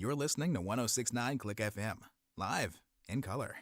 You're listening to 106.9 Click FM, live in color.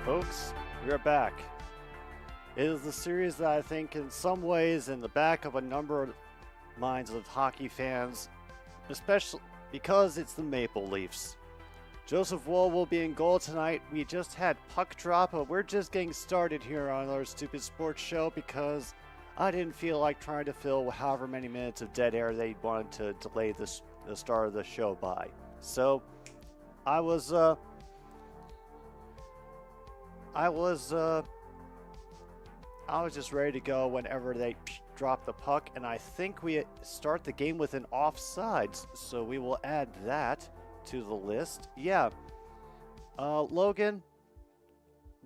Folks, we are back. It is the series that I think in some ways in the back of a number of minds of hockey fans, especially because it's the Maple Leafs. Joseph Woll will be in goal tonight. We just had puck drop, but we're just getting started here on our stupid sports show because I didn't feel like trying to fill however many minutes of dead air they wanted to delay the start of the show by. So I was just ready to go whenever they drop the puck, and I think we start the game with an offsides, so we will add that to the list. Yeah, Logan,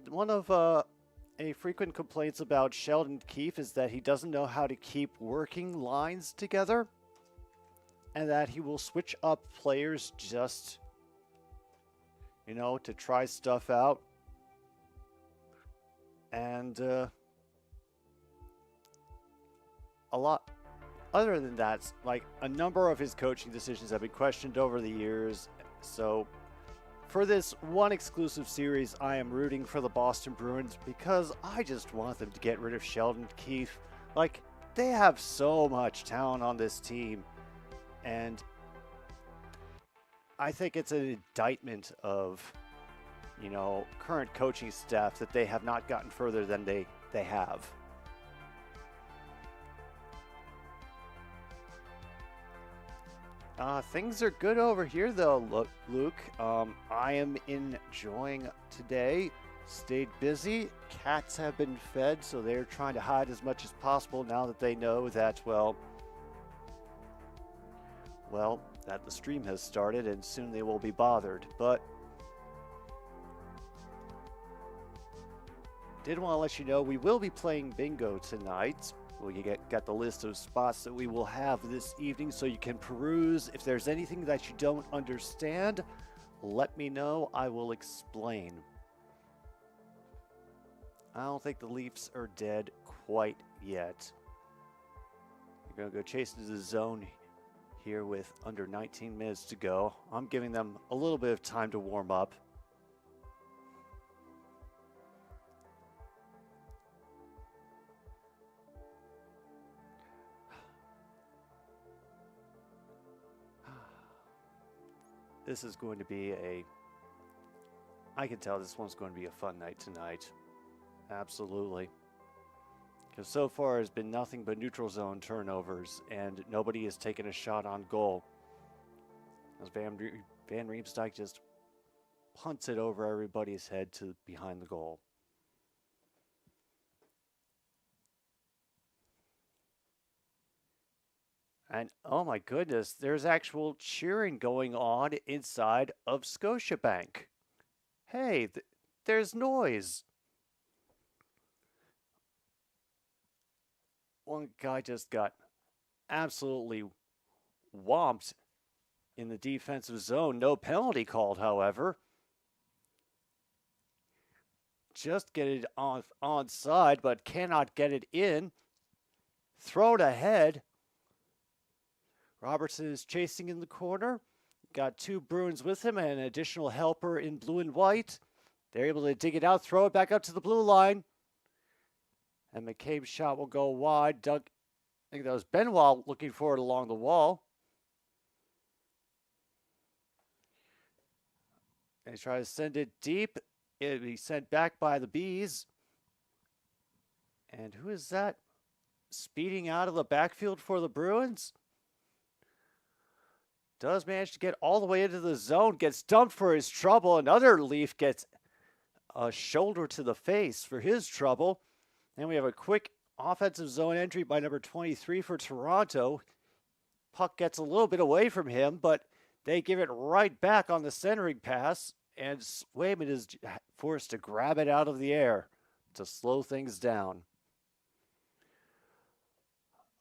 one of a frequent complaints about Sheldon Keefe is that he doesn't know how to keep working lines together, and that he will switch up players just, to try stuff out. And a lot other than that, like a number of his coaching decisions have been questioned over the years. So for this one exclusive series, I am rooting for the Boston Bruins because I just want them to get rid of Sheldon Keefe. Like, they have so much talent on this team, and I think it's an indictment of current coaching staff that they have not gotten further than they have. Things are good over here though, Luke. I am enjoying today. Stayed busy. Cats have been fed, so they're trying to hide as much as possible now that they know that, well, that the stream has started and soon they will be bothered. But did want to let you know we will be playing bingo tonight. We got the list of spots that we will have this evening so you can peruse. If there's anything that you don't understand, let me know. I will explain. I don't think the Leafs are dead quite yet. We're going to go chase into the zone here with under 19 minutes to go. I'm giving them a little bit of time to warm up. This is going to be I can tell this one's going to be a fun night tonight. Absolutely. Because so far has been nothing but neutral zone turnovers, and nobody has taken a shot on goal. As Van Riemsdyk just punts it over everybody's head to behind the goal. And oh my goodness, there's actual cheering going on inside of Scotiabank. Hey, there's noise. One guy just got absolutely whomped in the defensive zone. No penalty called, however. Just get it onside, but cannot get it in. Throw it ahead. Robertson is chasing in the corner. Got two Bruins with him and an additional helper in blue and white. They're able to dig it out, throw it back up to the blue line. And McCabe's shot will go wide. Doug, I think that was Benoit looking for it along the wall. And he tries to send it deep. It'll be sent back by the Bees. And who is that speeding out of the backfield for the Bruins? Does manage to get all the way into the zone, gets dumped for his trouble. Another Leaf gets a shoulder to the face for his trouble. And we have a quick offensive zone entry by number 23 for Toronto. Puck gets a little bit away from him, but they give it right back on the centering pass, and Swayman is forced to grab it out of the air to slow things down.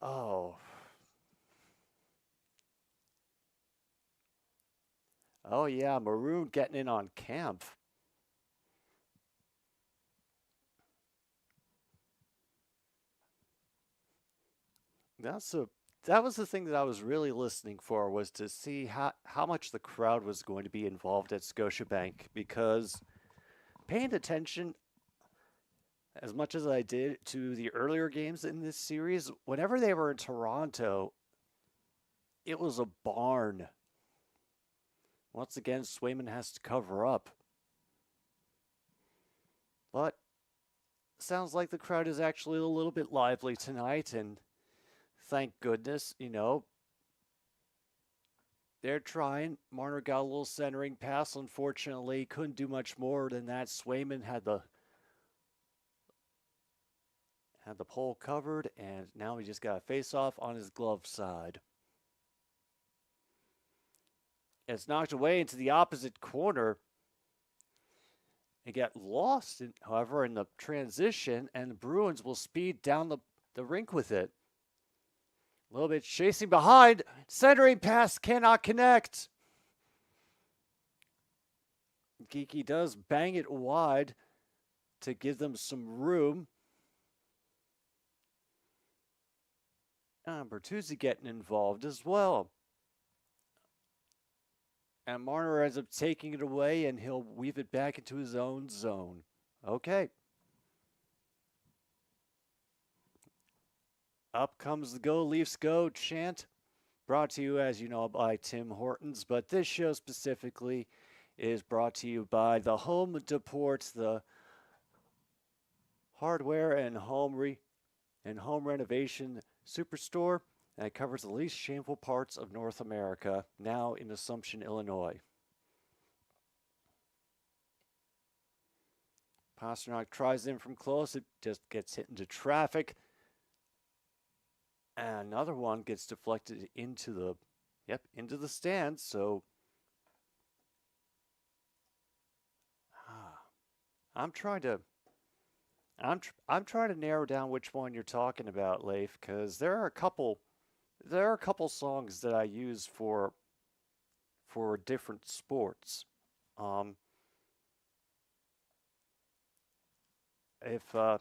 Oh. Oh, yeah, Maroon getting in on Camp. That was the thing that I was really listening for, was to see how much the crowd was going to be involved at Scotiabank, because paying attention as much as I did to the earlier games in this series, whenever they were in Toronto, it was a barn. Once again, Swayman has to cover up. But sounds like the crowd is actually a little bit lively tonight, and thank goodness, they're trying. Marner got a little centering pass. Unfortunately, couldn't do much more than that. Swayman had the pole covered, and now he just got a face-off on his glove side. It's knocked away into the opposite corner. It got lost, however, in the transition, and the Bruins will speed down the rink with it. A little bit chasing behind. Centering pass cannot connect. Geeky does bang it wide to give them some room. Bertuzzi getting involved as well. And Marner ends up taking it away, and he'll weave it back into his own zone. Okay. Up comes the Go Leafs Go chant, brought to you, as you know, by Tim Hortons. But this show specifically is brought to you by the Home Depot, the hardware and home renovation superstore that covers the least shameful parts of North America, now in Assumption, Illinois. Pasternak tries in from close. It just gets hit into traffic. And another one gets deflected into the stands. So I'm trying to narrow down which one you're talking about, Leif, because there are a couple songs that I use for different sports. If you're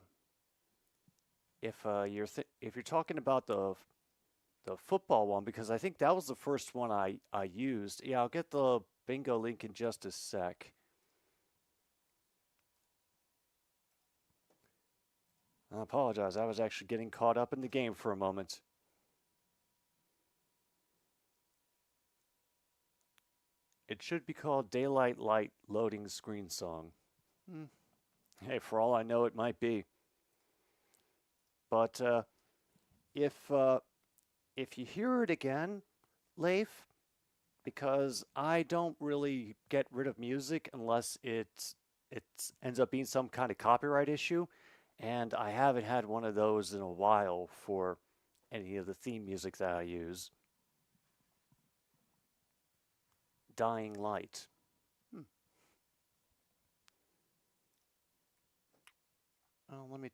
talking about the football one, because I think that was the first one I used. Yeah, I'll get the bingo link in just a sec. I apologize. I was actually getting caught up in the game for a moment. It should be called Daylight Light Loading Screen Song. Hey, for all I know, it might be. But if you hear it again, Leif, because I don't really get rid of music unless it ends up being some kind of copyright issue, and I haven't had one of those in a while for any of the theme music that I use. Dying Light. Oh, let me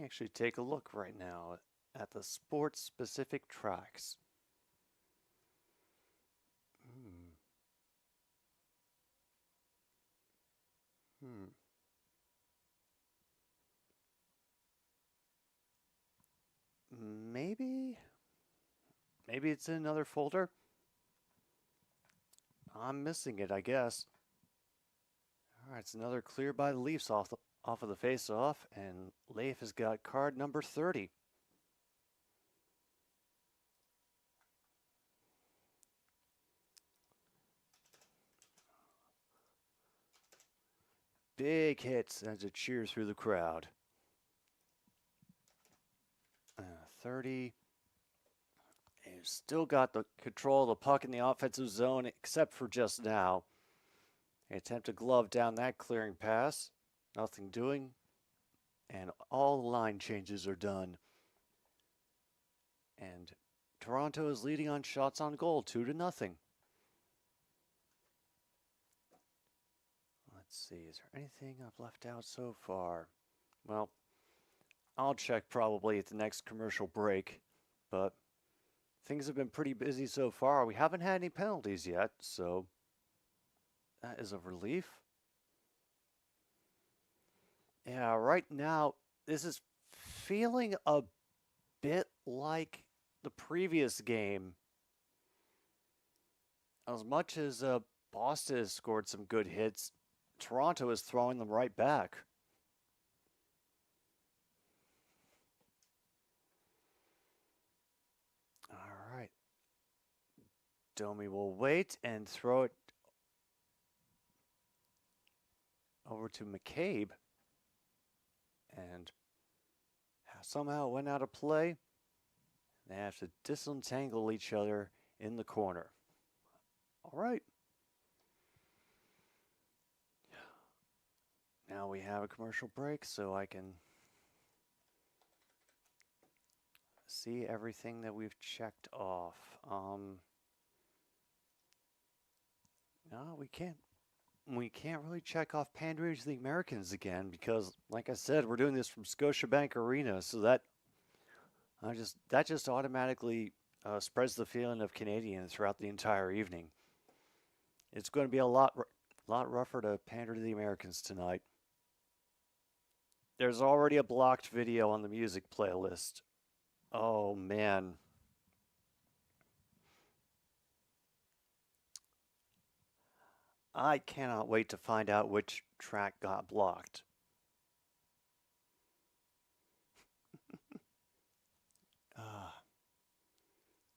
actually take a look right now at the sports-specific tracks. Maybe it's in another folder. I'm missing it, I guess. All right, it's another clear by the Leafs off off of the face-off, and Leif has got card number 30. Big hits as a cheer through the crowd. 30. He's still got the control of the puck in the offensive zone, except for just now. They attempt to glove down that clearing pass. Nothing doing. And all the line changes are done. And Toronto is leading on shots on goal, 2-0. Let's see, is there anything I've left out so far? Well, I'll check probably at the next commercial break, but things have been pretty busy so far. We haven't had any penalties yet, so that is a relief. Yeah, right now, this is feeling a bit like the previous game. As much as Boston has scored some good hits, Toronto is throwing them right back. All right. Domi will wait and throw it over to McCabe. And somehow it went out of play. They have to disentangle each other in the corner. All right. Now we have a commercial break so I can see everything that we've checked off. No, we can't. We can't really check off pandering to the Americans again because, like I said, we're doing this from Scotiabank Arena, so that just automatically spreads the feeling of Canadians throughout the entire evening. It's going to be a lot rougher to pander to the Americans tonight. There's already a blocked video on the music playlist. Oh, man. I cannot wait to find out which track got blocked.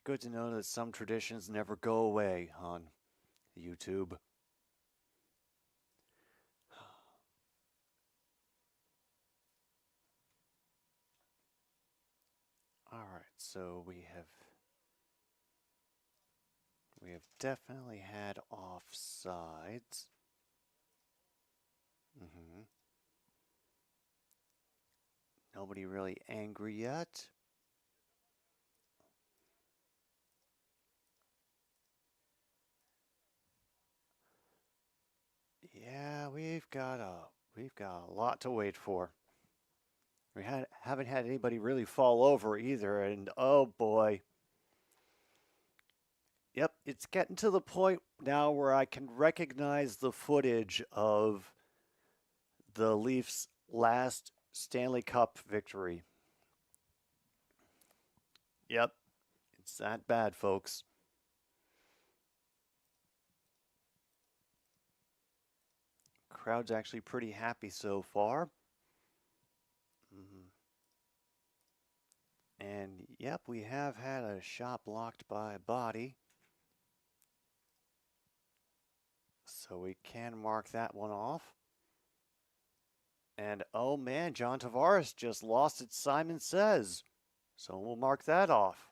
Good to know that some traditions never go away on YouTube. All right, so we have definitely had offsides. Nobody really angry yet. Yeah, we've got a lot to wait for. We haven't had anybody really fall over either, and oh boy. Yep, it's getting to the point now where I can recognize the footage of the Leafs' last Stanley Cup victory. Yep, it's that bad, folks. Crowd's actually pretty happy so far. And yep, we have had a shot blocked by a body. So we can mark that one off. And oh man, John Tavares just lost it, Simon Says. So we'll mark that off.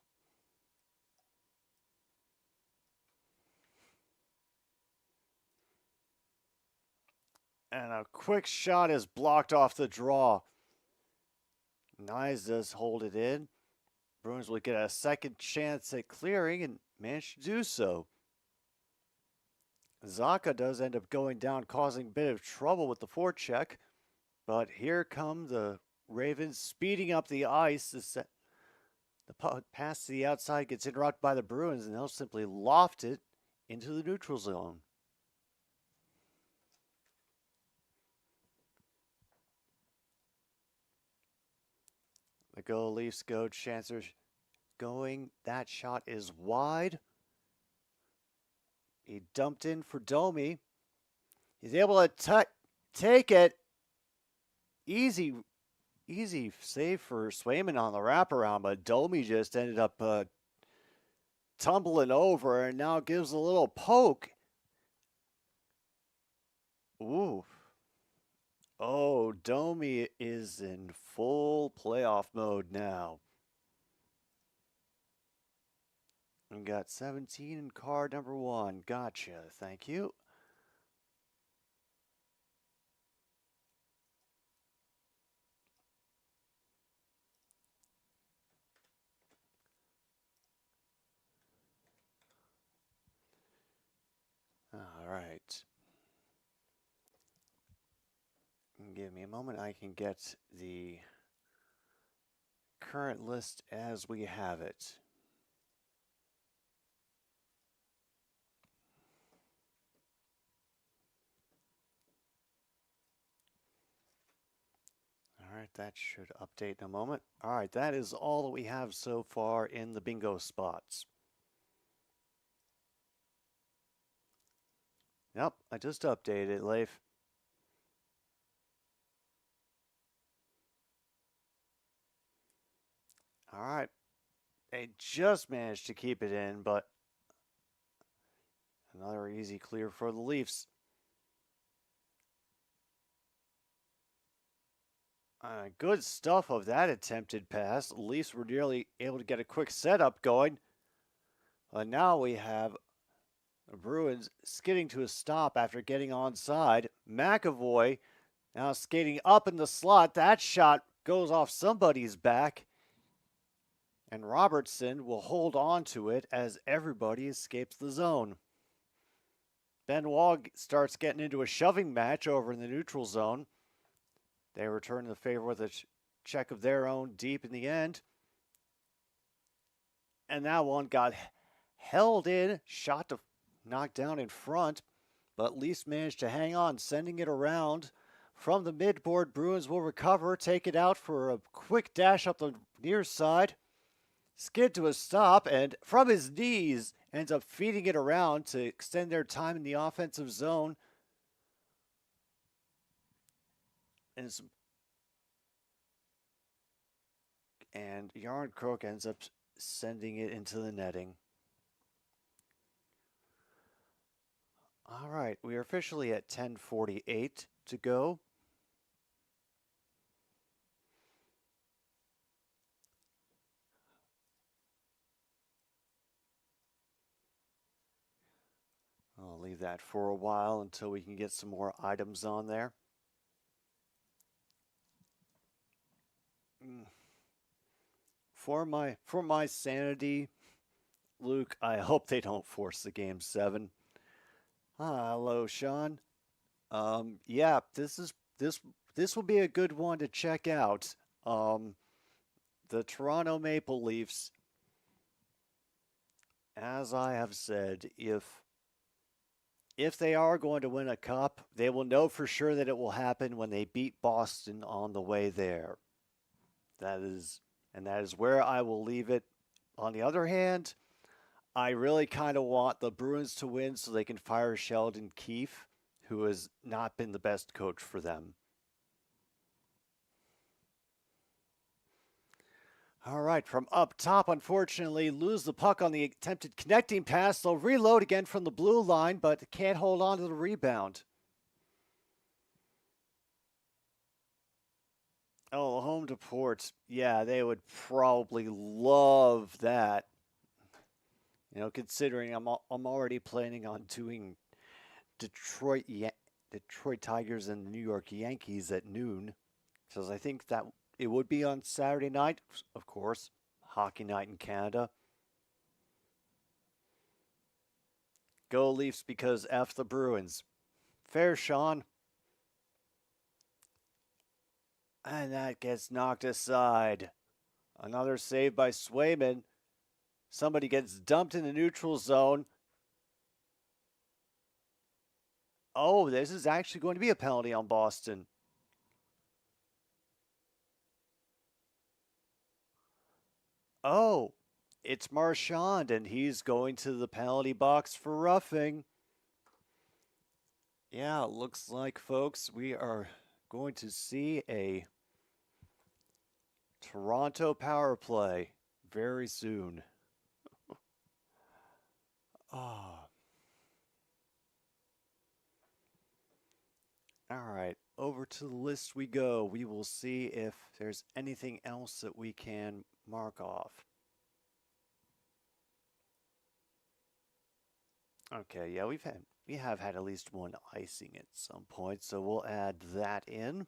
And a quick shot is blocked off the draw. Nyes does hold it in. Bruins will get a second chance at clearing and manage to do so. Zacha does end up going down, causing a bit of trouble with the forecheck. But here come the Ravens speeding up the ice. The pass to the outside gets interrupted by the Bruins, and they'll simply loft it into the neutral zone. The goal, Leafs go, Chancer going. That shot is wide. He dumped in for Domi. He's able to take it. Easy save for Swayman on the wraparound, but Domi just ended up tumbling over and now gives a little poke. Ooh. Oh, Domi is in full playoff mode now. We got 17 in card number 1. Gotcha. Thank you. All right. Give me a moment. I can get the current list as we have it. All right, that should update in a moment. All right, that is all that we have so far in the bingo spots. Yep, I just updated it, Leif. All right, they just managed to keep it in, but another easy clear for the Leafs. Good stuff of that attempted pass. The Leafs were nearly able to get a quick setup going. But now we have the Bruins skidding to a stop after getting onside. McAvoy now skating up in the slot. That shot goes off somebody's back. And Robertson will hold on to it as everybody escapes the zone. Benoit starts getting into a shoving match over in the neutral zone. They return the favor with a check of their own deep in the end. And that one got held in, shot to knock down in front, but Leafs managed to hang on, sending it around. From the midboard, Bruins will recover, take it out for a quick dash up the near side. Skid to a stop, and from his knees, ends up feeding it around to extend their time in the offensive zone. And Yarncrook ends up sending it into the netting. All right, we are officially at 10:48 to go. I'll leave that for a while until we can get some more items on there. For my sanity, Luke, I hope they don't force the game 7. Hello, Sean. Yeah, this will be a good one to check out. The Toronto Maple Leafs, as I have said, if they are going to win a cup, they will know for sure that it will happen when they beat Boston on the way there. That is where I will leave it. On the other hand, I really kind of want the Bruins to win so they can fire Sheldon Keefe, who has not been the best coach for them. All right, from up top, unfortunately, lose the puck on the attempted connecting pass. They'll reload again from the blue line, but can't hold on to the rebound. Oh, home to Port. Yeah, they would probably love that. You know, considering I'm already planning on doing Detroit Tigers and the New York Yankees at noon, because I think that it would be on Saturday night, of course, hockey night in Canada. Go Leafs because F the Bruins. Fair, Sean. And that gets knocked aside. Another save by Swayman. Somebody gets dumped in the neutral zone. Oh, this is actually going to be a penalty on Boston. Oh, it's Marchand, and he's going to the penalty box for roughing. Yeah, it looks like, folks, we are going to see a Toronto power play very soon. Ah. All right, over to the list we go. We will see if there's anything else that we can mark off. Okay, yeah, we have had at least one icing at some point, so we'll add that in.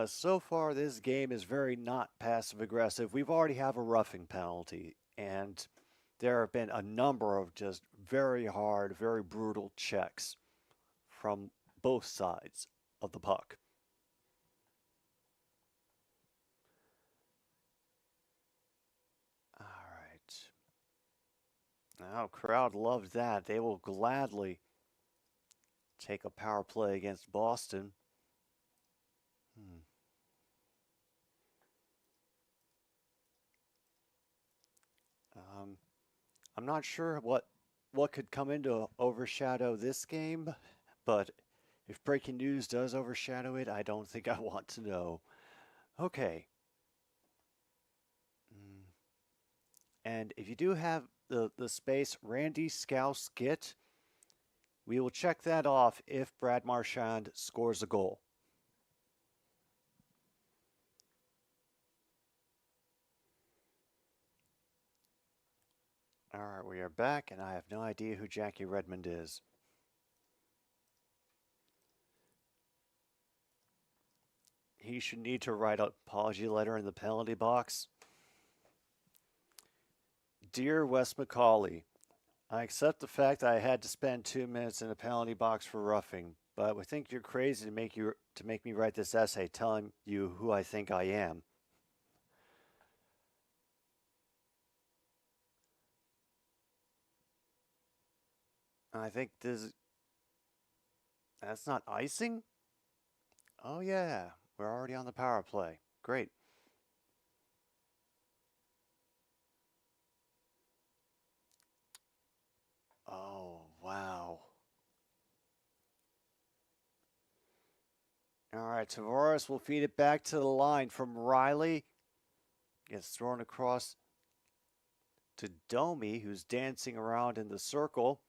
So far, this game is very not passive aggressive. We've already have a roughing penalty, and there have been a number of just very hard, very brutal checks from both sides of the puck. All right. Now, crowd loved that. They will gladly take a power play against Boston. I'm not sure what could come in to overshadow this game, but if breaking news does overshadow it, I don't think I want to know. Okay. And if you do have the space, Randy Scouse get, we will check that off if Brad Marchand scores a goal. All right, we are back, and I have no idea who Jackie Redmond is. He should need to write an apology letter in the penalty box. Dear Wes McCauley, I accept the fact that I had to spend 2 minutes in the penalty box for roughing, but I would think you're crazy to make me write this essay telling you who I think I am. I think that's not icing? Oh yeah, we're already on the power play. Great. Oh, wow. All right, Tavares will feed it back to the line from Riley. Gets thrown across to Domi, who's dancing around in the circle.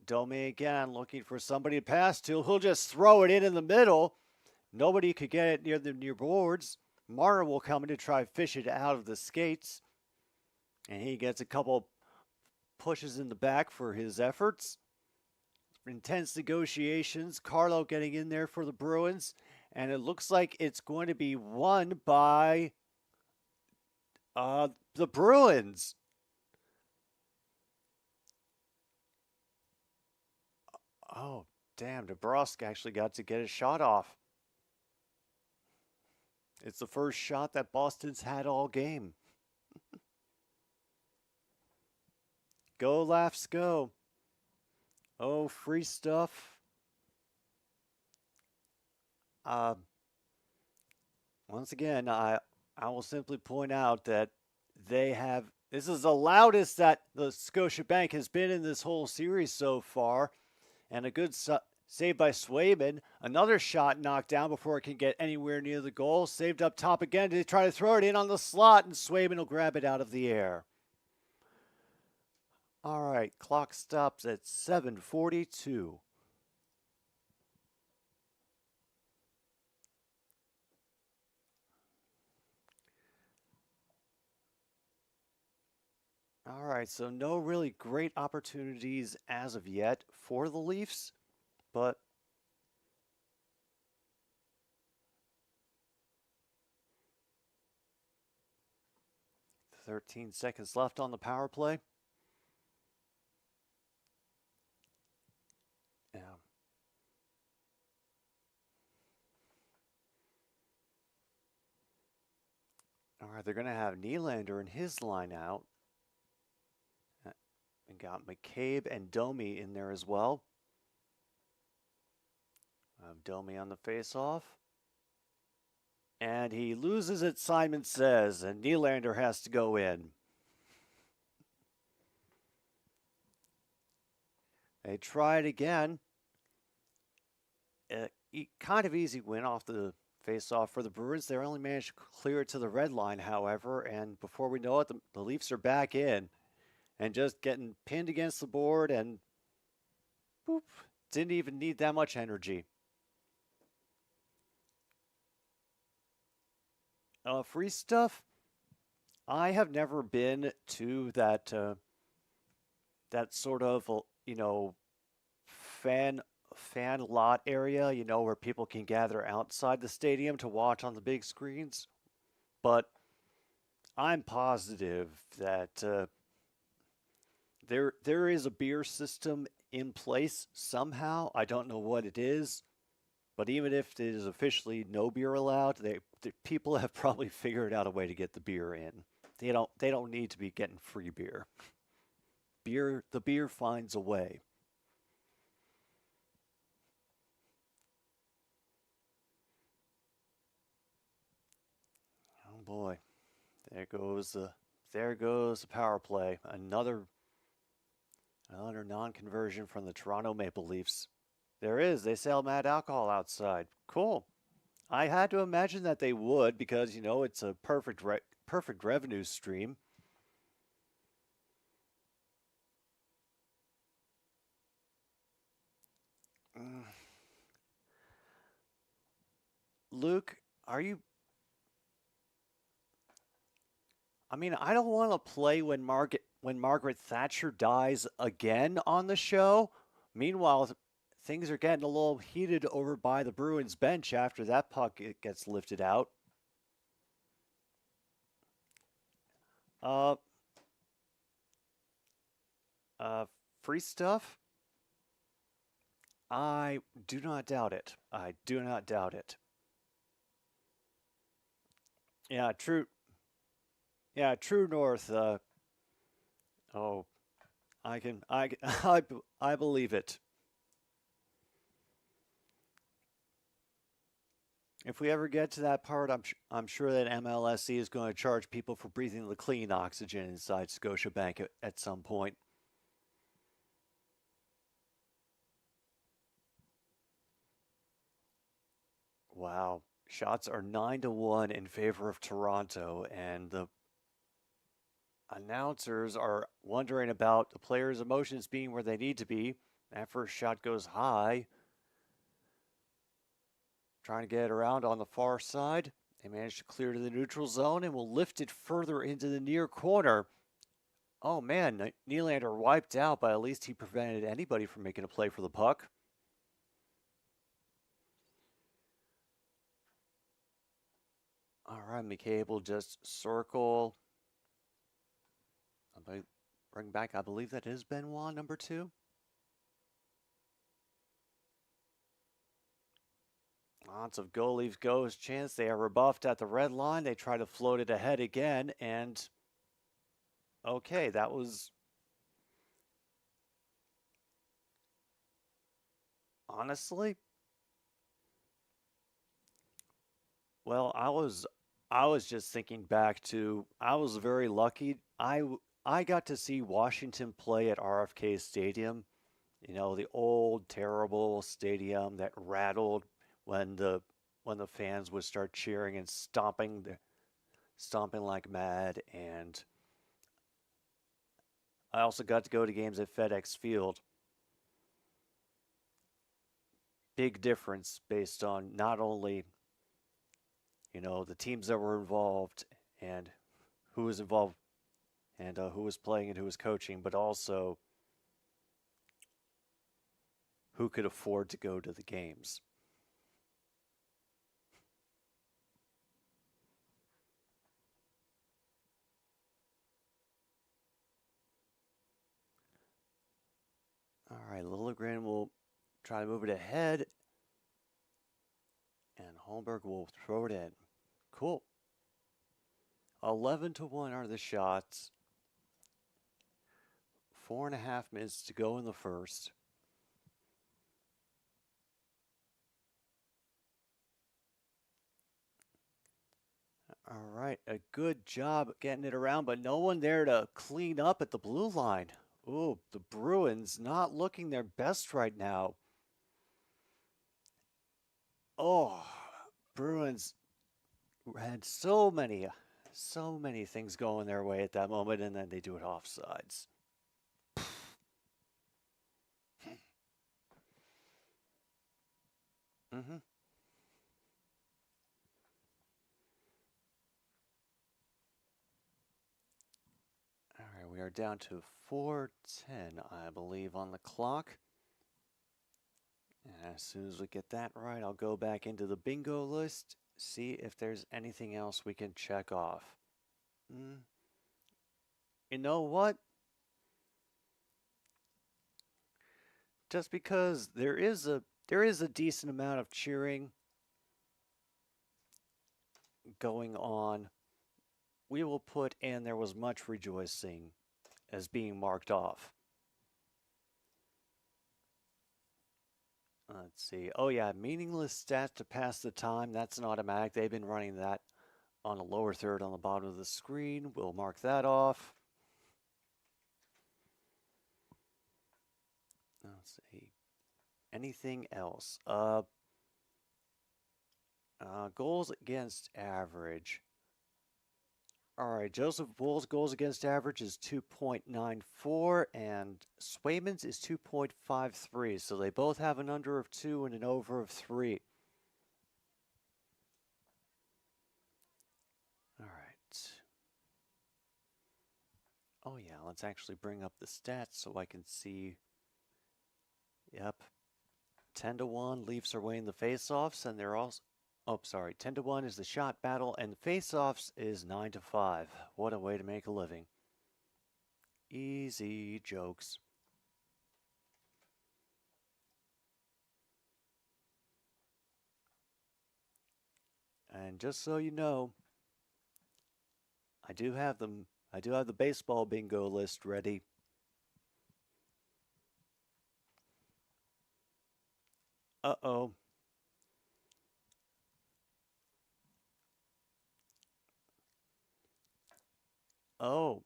Domi again looking for somebody to pass to. He'll just throw it in the middle. Nobody could get it near the near boards. Marner will come in to try to fish it out of the skates. And he gets a couple pushes in the back for his efforts. Intense negotiations. Karl getting in there for the Bruins. And it looks like it's going to be won by the Bruins. Oh, damn. DeBrusque actually got to get a shot off. It's the first shot that Boston's had all game. Go, Laughs, go. Oh, free stuff. Once again, I will simply point out that this is the loudest that the Scotiabank has been in this whole series so far. And a good save by Swayman. Another shot knocked down before it can get anywhere near the goal. Saved up top again to try to throw it in on the slot, and Swayman will grab it out of the air. All right, clock stops at 7:42. All right, so no really great opportunities as of yet for the Leafs, but 13 seconds left on the power play. Yeah. All right, they're going to have Nylander in his line out. And got McCabe and Domi in there as well. Domi on the faceoff. And he loses it, Simon says, and Nylander has to go in. They try it again. Kind of easy win off the face-off for the Bruins. They only managed to clear it to the red line, however, and before we know it, the Leafs are back in and just getting pinned against the board and boop, didn't even need that much energy. Free stuff. I have never been to that sort of fan lot area, where people can gather outside the stadium to watch on the big screens. But I'm positive that there is a beer system in place somehow. I don't know what it is, but even if it is officially no beer allowed, the people have probably figured out a way to get the beer in. They don't need to be getting free beer. The beer finds a way. Oh boy, there goes the power play. Another non-conversion from the Toronto Maple Leafs. They sell mad alcohol outside. Cool. I had to imagine that they would because it's a perfect revenue stream. Luke, are you? I mean, I don't want to play when Margaret Thatcher dies again on the show. Meanwhile, things are getting a little heated over by the Bruins bench after that puck gets lifted out. Free stuff? I do not doubt it. I do not doubt it. Yeah, true. Yeah, True North. Oh, I believe it. If we ever get to that part, I'm sure that MLSE is going to charge people for breathing the clean oxygen inside Scotiabank at some point. Wow. Shots are 9-1 in favor of Toronto, and the announcers are wondering about the players' emotions being where they need to be. That first shot goes high. Trying to get it around on the far side. They manage to clear to the neutral zone and will lift it further into the near corner. Oh man, Nylander wiped out, but at least he prevented anybody from making a play for the puck. All right, McCabe will just circle. Bring back, I believe that is Benoit, number 2. Lots of go Leafs goes chance. They are rebuffed at the red line. They try to float it ahead again, and okay, that was honestly. Well, I was just thinking back to I was very lucky. I got to see Washington play at RFK Stadium. The old terrible stadium that rattled when the fans would start cheering and stomping like mad. And I also got to go to games at FedEx Field. Big difference based on not only the teams that were involved and who was involved and who was playing and who was coaching, but also who could afford to go to the games. All right, Liljegren will try to move it ahead, and Holmberg will throw it in. Cool. 11-1 are the shots. 4.5 minutes to go in the first. All right, a good job getting it around, but no one there to clean up at the blue line. Ooh, the Bruins not looking their best right now. Oh, Bruins had so many things going their way at that moment, and then they do it offsides. Mm-hmm. All right, we are down to 4:10, I believe, on the clock. And as soon as we get that right, I'll go back into the bingo list, see if there's anything else we can check off. You know what? Just because there is a decent amount of cheering going on, we will put "and there was much rejoicing" as being marked off. Let's see. Oh yeah, meaningless stats to pass the time. That's an automatic. They've been running that on the lower third on the bottom of the screen. We'll mark that off. Let's see. Anything else? Goals against average. All right, Joseph Bull's goals against average is 2.94, and Swayman's is 2.53. So they both have an under of 2 and an over of 3. All right. Oh yeah, let's actually bring up the stats so I can see. Yep. 10-1 Leafs are winning the faceoffs, and they're also. Oh, sorry. 10-1 is the shot battle, and faceoffs is 9-5. What a way to make a living. Easy jokes. And just so you know, I do have them. I do have the baseball bingo list ready. Uh-oh. Oh.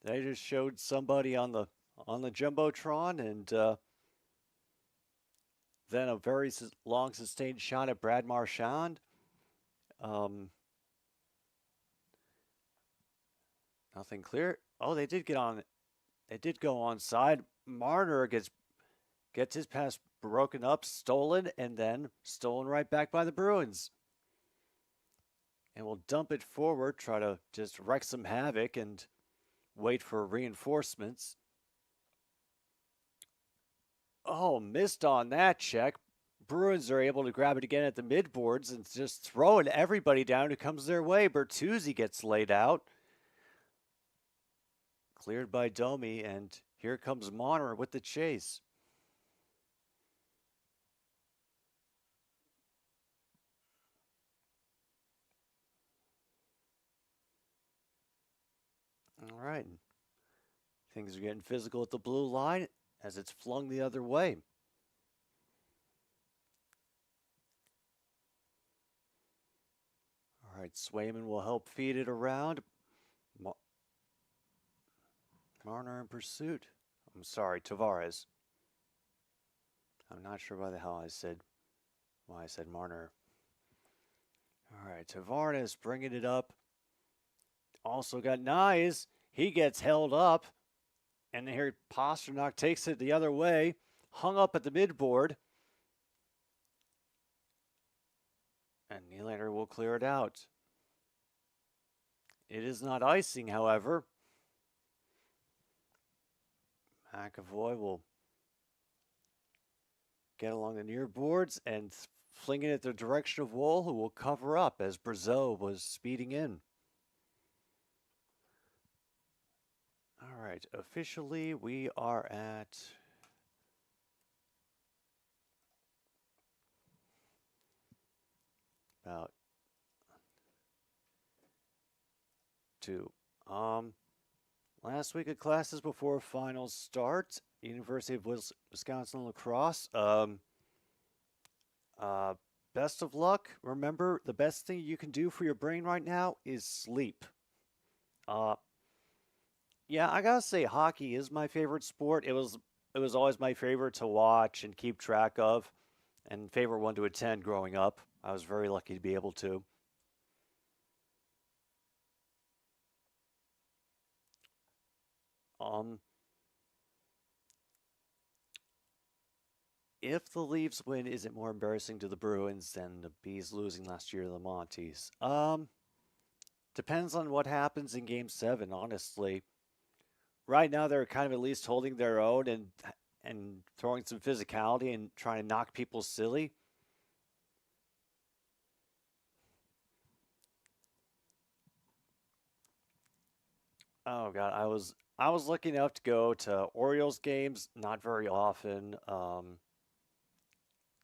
They just showed somebody on the jumbotron, and then a very long sustained shot at Brad Marchand. Nothing clear. Oh, they did get on. They did go onside. Marner gets his pass broken up, stolen, and then stolen right back by the Bruins. And we'll dump it forward, try to just wreak some havoc and wait for reinforcements. Oh, missed on that check. Bruins are able to grab it again at the midboards and just throwing everybody down who comes their way. Bertuzzi gets laid out. Cleared by Domi, and here comes Marner with the chase. All right. Things are getting physical at the blue line as it's flung the other way. All right, Swayman will help feed it around. Marner in pursuit. I'm sorry, Tavares. I'm not sure why the hell I said Marner. All right, Tavares bringing it up. Also got Nyes. He gets held up. And here Pasternak takes it the other way. Hung up at the midboard. And Nylander will clear it out. It is not icing, however. McAvoy will get along the near boards and fling it at the direction of Woll, who will cover up as Brazeau was speeding in. All right, officially we are at about 2. Last week of classes before finals start. University of Wisconsin lacrosse. Best of luck. Remember, the best thing you can do for your brain right now is sleep. Yeah, I gotta say, hockey is my favorite sport. It was always my favorite to watch and keep track of, and favorite one to attend growing up. I was very lucky to be able to. Um, if the Leafs win, is it more embarrassing to the Bruins than the Bees losing last year to the Monties? Depends on what happens in Game Seven. Honestly, right now they're kind of at least holding their own and throwing some physicality and trying to knock people silly. Oh God, I was lucky enough to go to Orioles games, not very often.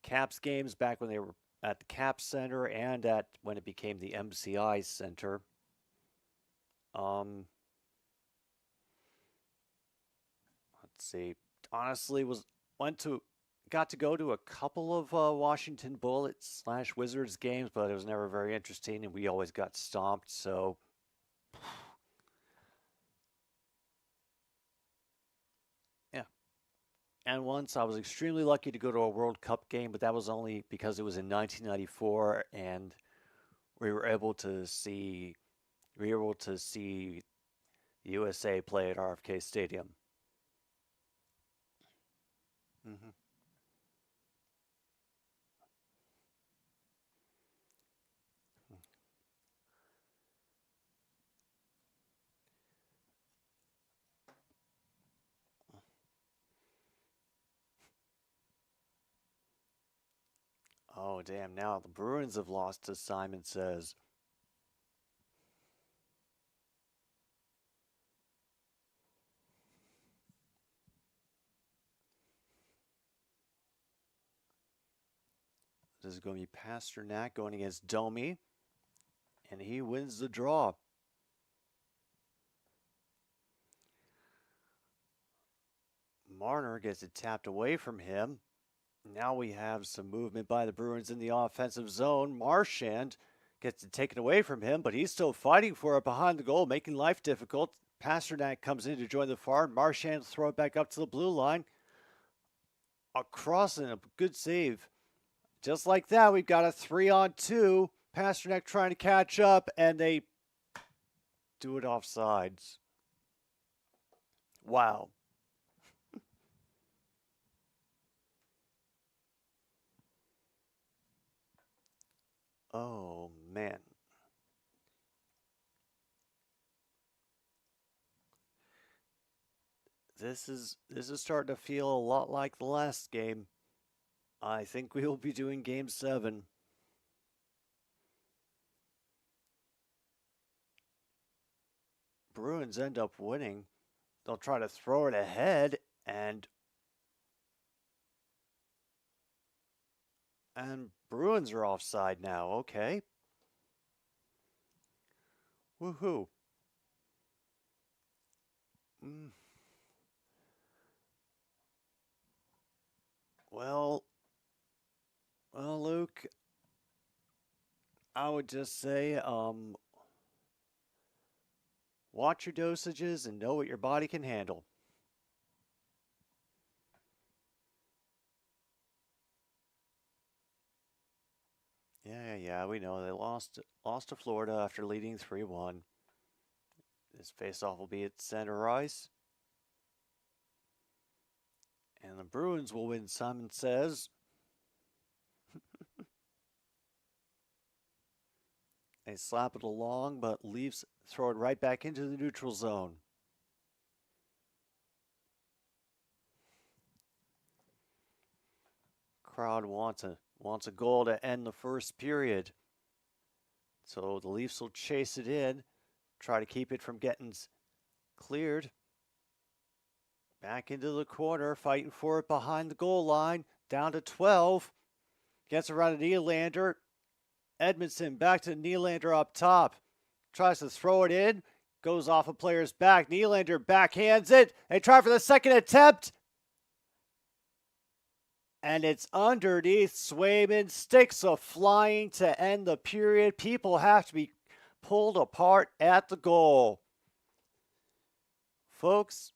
Caps games back when they were at the Cap Center and at when it became the MCI Center. Um, let's see. Honestly, was went to got to go to a couple of Washington Bullets slash Wizards games, but it was never very interesting, and we always got stomped. So yeah. And once I was extremely lucky to go to a World Cup game, but that was only because it was in 1994, and we were able to see we were able to see USA play at RFK Stadium. Hmm. Oh damn! Now the Bruins have lost, as Simon says. This is going to be Pasternak going against Domi, and he wins the draw. Marner gets it tapped away from him. Now we have some movement by the Bruins in the offensive zone. Marchand gets it taken away from him, but he's still fighting for it behind the goal, making life difficult. Pasternak comes in to join the farm. Marchand throw it back up to the blue line. Across and a good save. Just like that, we've got a 3-on-2. Pasternak trying to catch up, and they do it offsides. Wow. Oh man. This is starting to feel a lot like the last game. I think we will be doing game 7. Bruins end up winning. They'll try to throw it ahead and Bruins are offside now. Okay. Woohoo. Mm. Well, well, Luke, I would just say, watch your dosages and know what your body can handle. Yeah, we know they lost to Florida after leading 3-1. This faceoff will be at center ice. And the Bruins will win, Simon says. They slap it along, but Leafs throw it right back into the neutral zone. Crowd wants a goal to end the first period. So the Leafs will chase it in, try to keep it from getting cleared. Back into the corner, fighting for it behind the goal line, down to 12. Gets around to Nylander. Edmondson back to Nylander up top. Tries to throw it in. Goes off a player's back. Nylander backhands it. They try for the second attempt. And it's underneath Swayman. Sticks a flying to end the period. People have to be pulled apart at the goal. folks,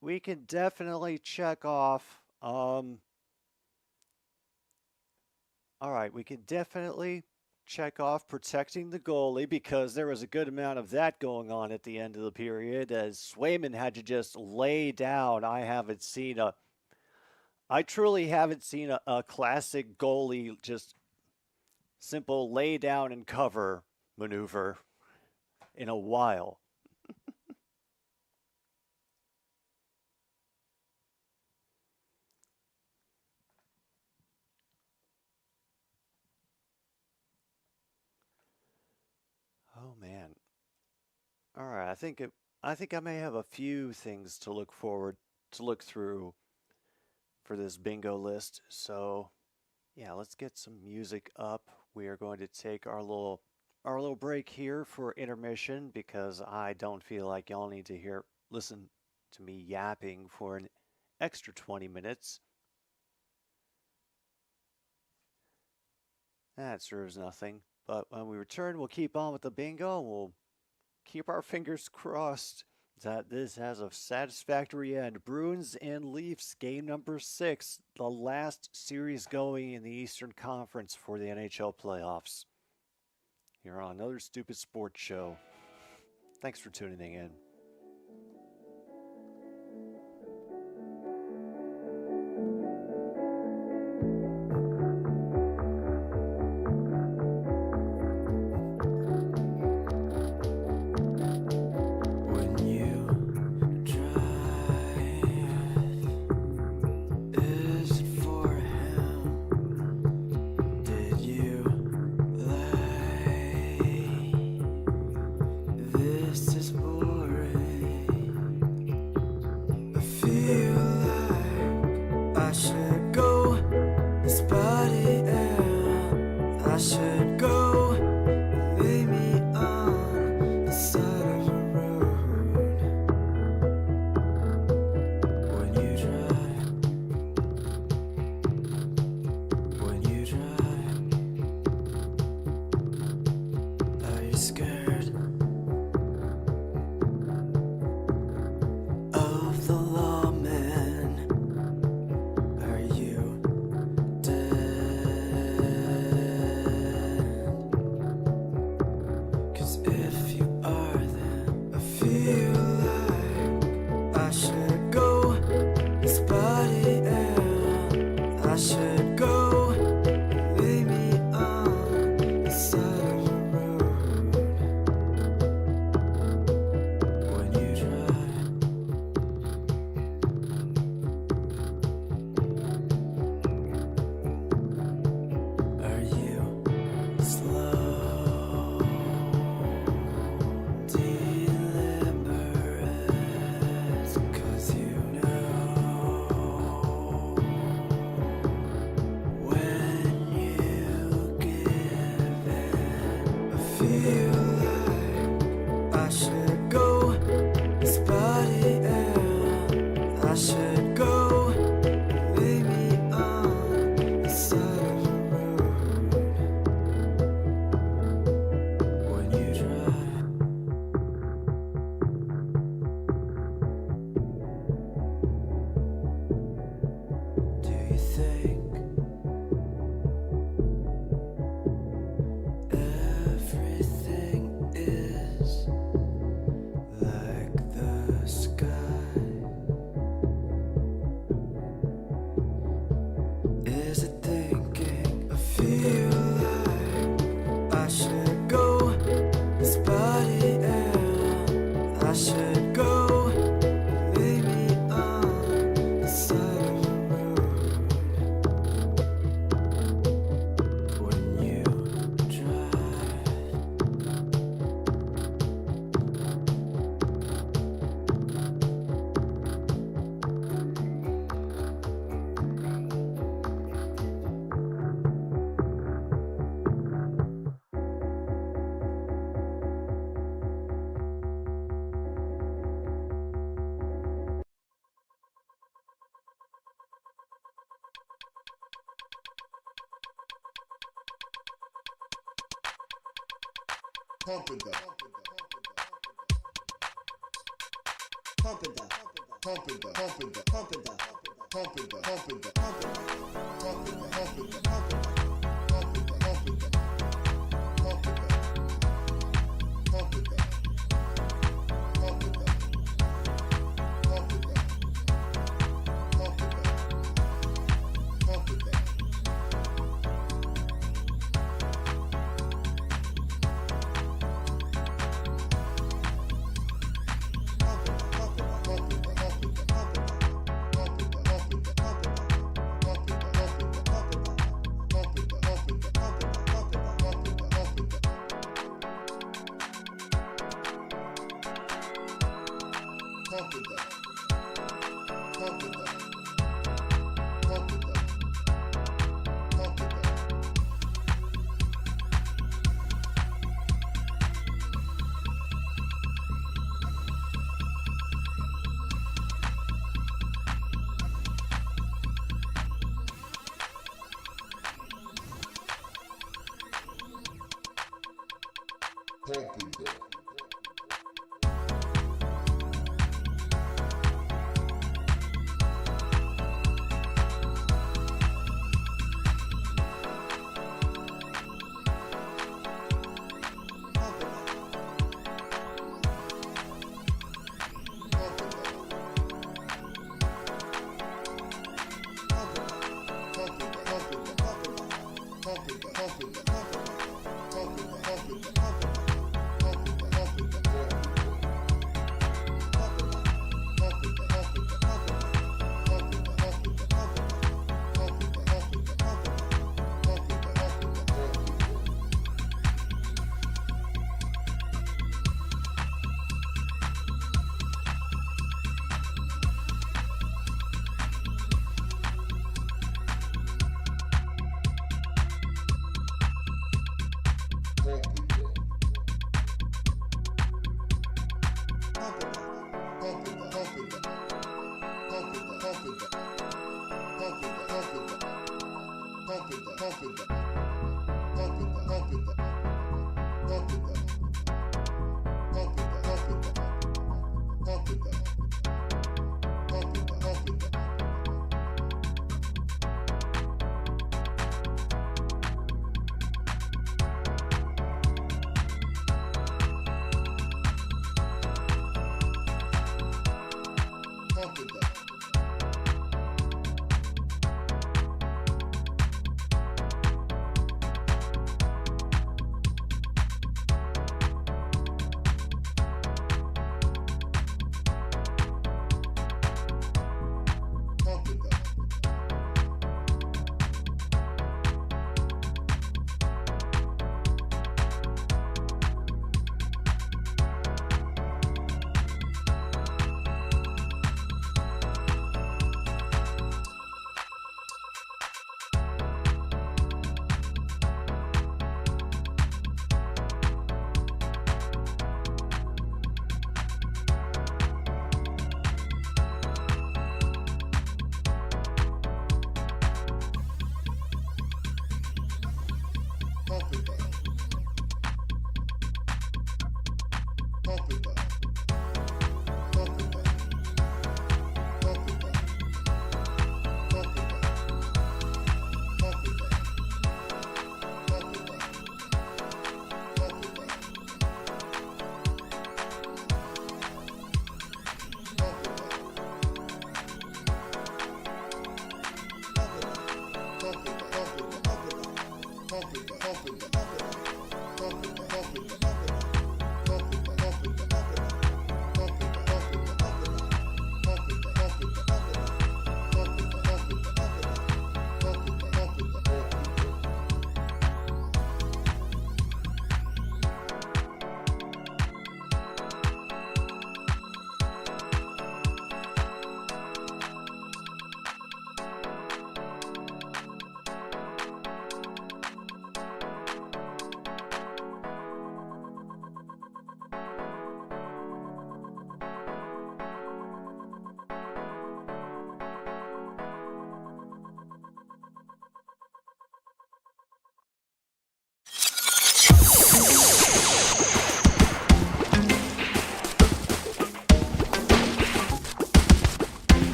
we can definitely check off. All right, we can definitely check off protecting the goalie because there was a good amount of that going on at the end of the period as Swayman had to just lay down. I truly haven't seen a classic goalie just simple lay down and cover maneuver in a while. Oh man. All right, I think I may have a few things to look through for this bingo list. So, yeah, let's get some music up. We are going to take our little break here for intermission because I don't feel like y'all need to listen to me yapping for an extra 20 minutes. That serves nothing. But when we return, we'll keep on with the bingo and we'll keep our fingers crossed that this has a satisfactory end. Bruins and Leafs, game number 6, the last series going in the Eastern Conference for the NHL playoffs. Here on another Stupid Sports Show. Thanks for tuning in. Pump it up. Pump it.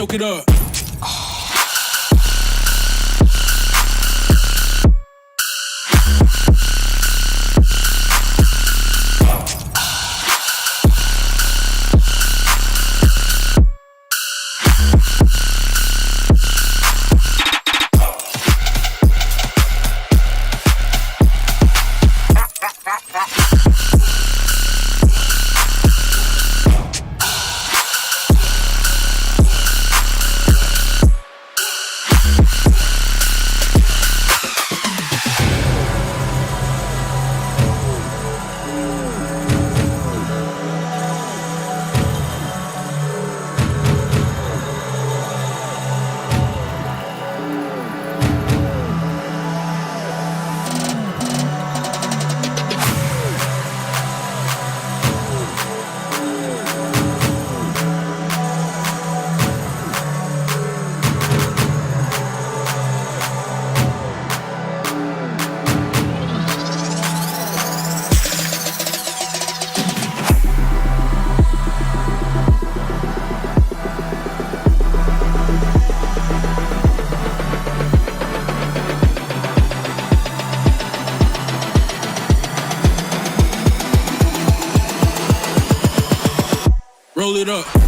choke it up. Roll it up.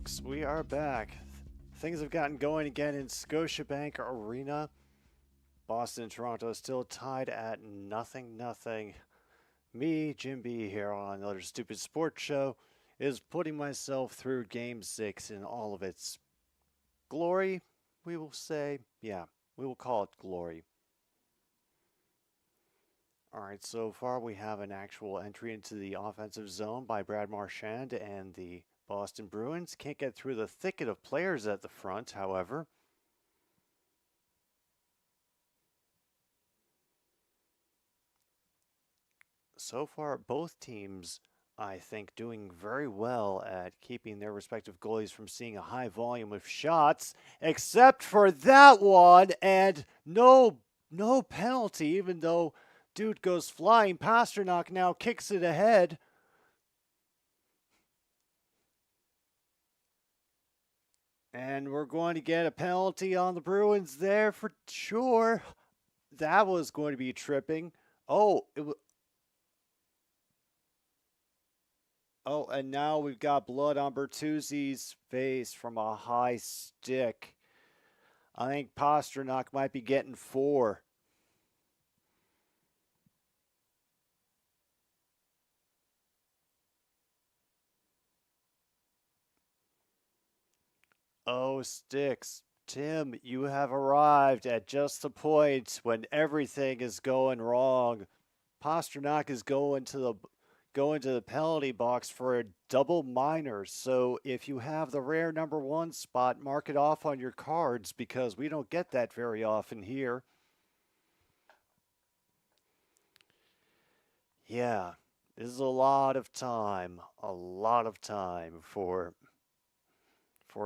folks, we are back. Things have gotten going again in Scotiabank Arena. Boston and Toronto still tied at 0-0. Me, Jim B, here on another stupid sports show, is putting myself through Game 6 in all of its glory, we will say. Yeah, we will call it glory. Alright, so far we have an actual entry into the offensive zone by Brad Marchand and the Boston Bruins. Can't get through the thicket of players at the front, however. So far, both teams, I think, doing very well at keeping their respective goalies from seeing a high volume of shots, except for that one, and no penalty, even though dude goes flying. Pasternak now kicks it ahead. And we're going to get a penalty on the Bruins there for sure. That was going to be tripping. Oh, and now we've got blood on Bertuzzi's face from a high stick. I think Pasternak might be getting 4. Oh, Sticks. Tim, you have arrived at just the point when everything is going wrong. Pasternak is going to the penalty box for a double minor. So if you have the rare number 1 spot, mark it off on your cards because we don't get that very often here. Yeah, this is a lot of time for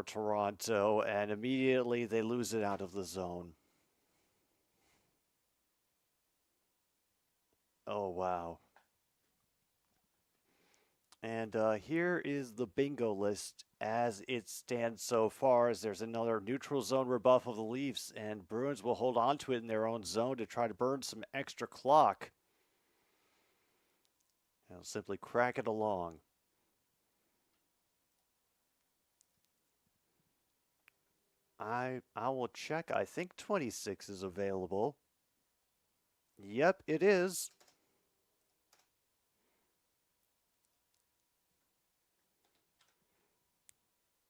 Toronto, and immediately they lose it out of the zone. Oh, wow. And here is the bingo list as it stands so far, as there's another neutral zone rebuff of the Leafs, and Bruins will hold on to it in their own zone to try to burn some extra clock. They'll simply crack it along. I will check. I think 26 is available. Yep, it is.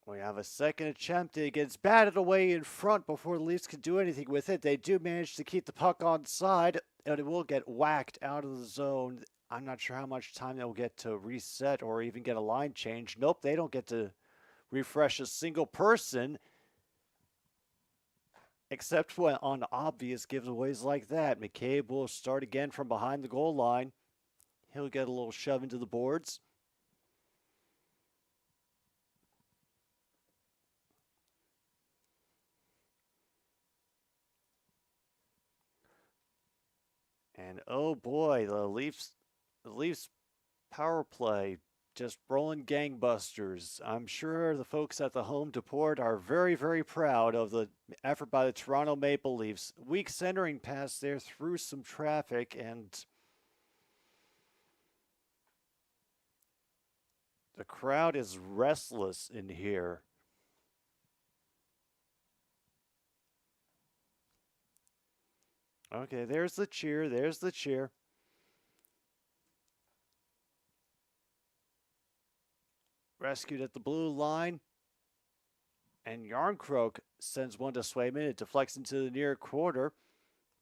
We have a second attempt. It gets batted away in front before the Leafs can do anything with it. They do manage to keep the puck on side, and it will get whacked out of the zone. I'm not sure how much time they'll get to reset or even get a line change. Nope, they don't get to refresh a single person, except when on obvious giveaways like that. McCabe will start again from behind the goal line. He'll get a little shove into the boards. And oh boy, the Leafs power play just rolling gangbusters. I'm sure the folks at the home deport are very, very proud of the effort by the Toronto Maple Leafs. Weak centering pass there through some traffic, and the crowd is restless in here. Okay, there's the cheer. There's the cheer. Rescued at the blue line. And Yarncroke sends one to Swayman. It deflects into the near quarter.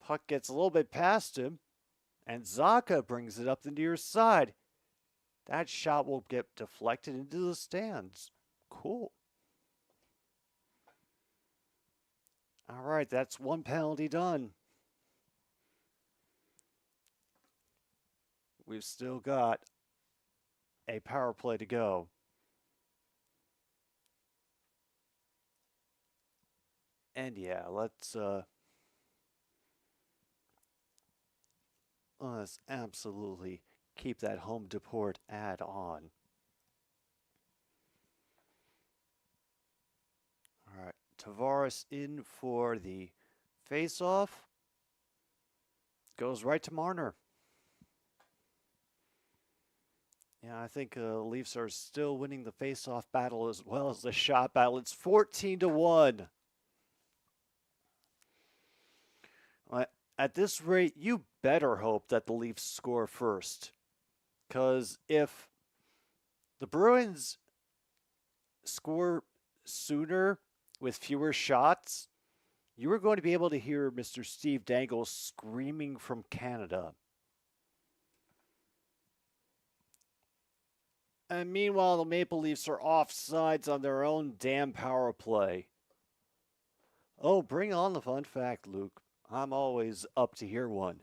Puck gets a little bit past him. And Zacha brings it up the near side. That shot will get deflected into the stands. Cool. All right, that's one penalty done. We've still got a power play to go. And yeah, let's absolutely keep that home deport ad on. All right, Tavares in for the face-off. Goes right to Marner. Yeah, I think the Leafs are still winning the face-off battle as well as the shot battle. It's 14-1. At this rate, you better hope that the Leafs score first. Because if the Bruins score sooner with fewer shots, you are going to be able to hear Mr. Steve Dangle screaming from Canada. And meanwhile, the Maple Leafs are offsides on their own damn power play. Oh, bring on the fun fact, Luke. I'm always up to hear one.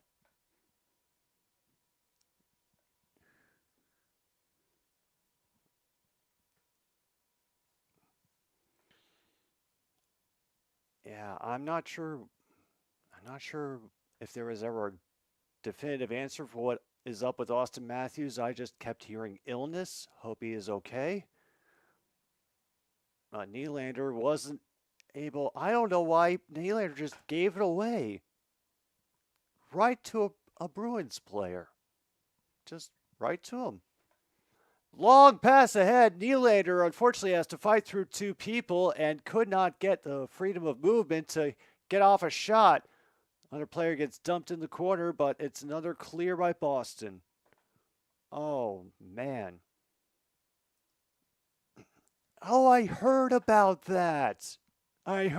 Yeah, I'm not sure if there was ever a definitive answer for what is up with Austin Matthews. I just kept hearing illness. Hope he is okay. Nylander wasn't able. I don't know why Nylander just gave it away. Right to a Bruins player. Just right to him. Long pass ahead. Nylander unfortunately has to fight through two people and could not get the freedom of movement to get off a shot. Another player gets dumped in the corner, but it's another clear by Boston. Oh, man. Oh, I heard about that. That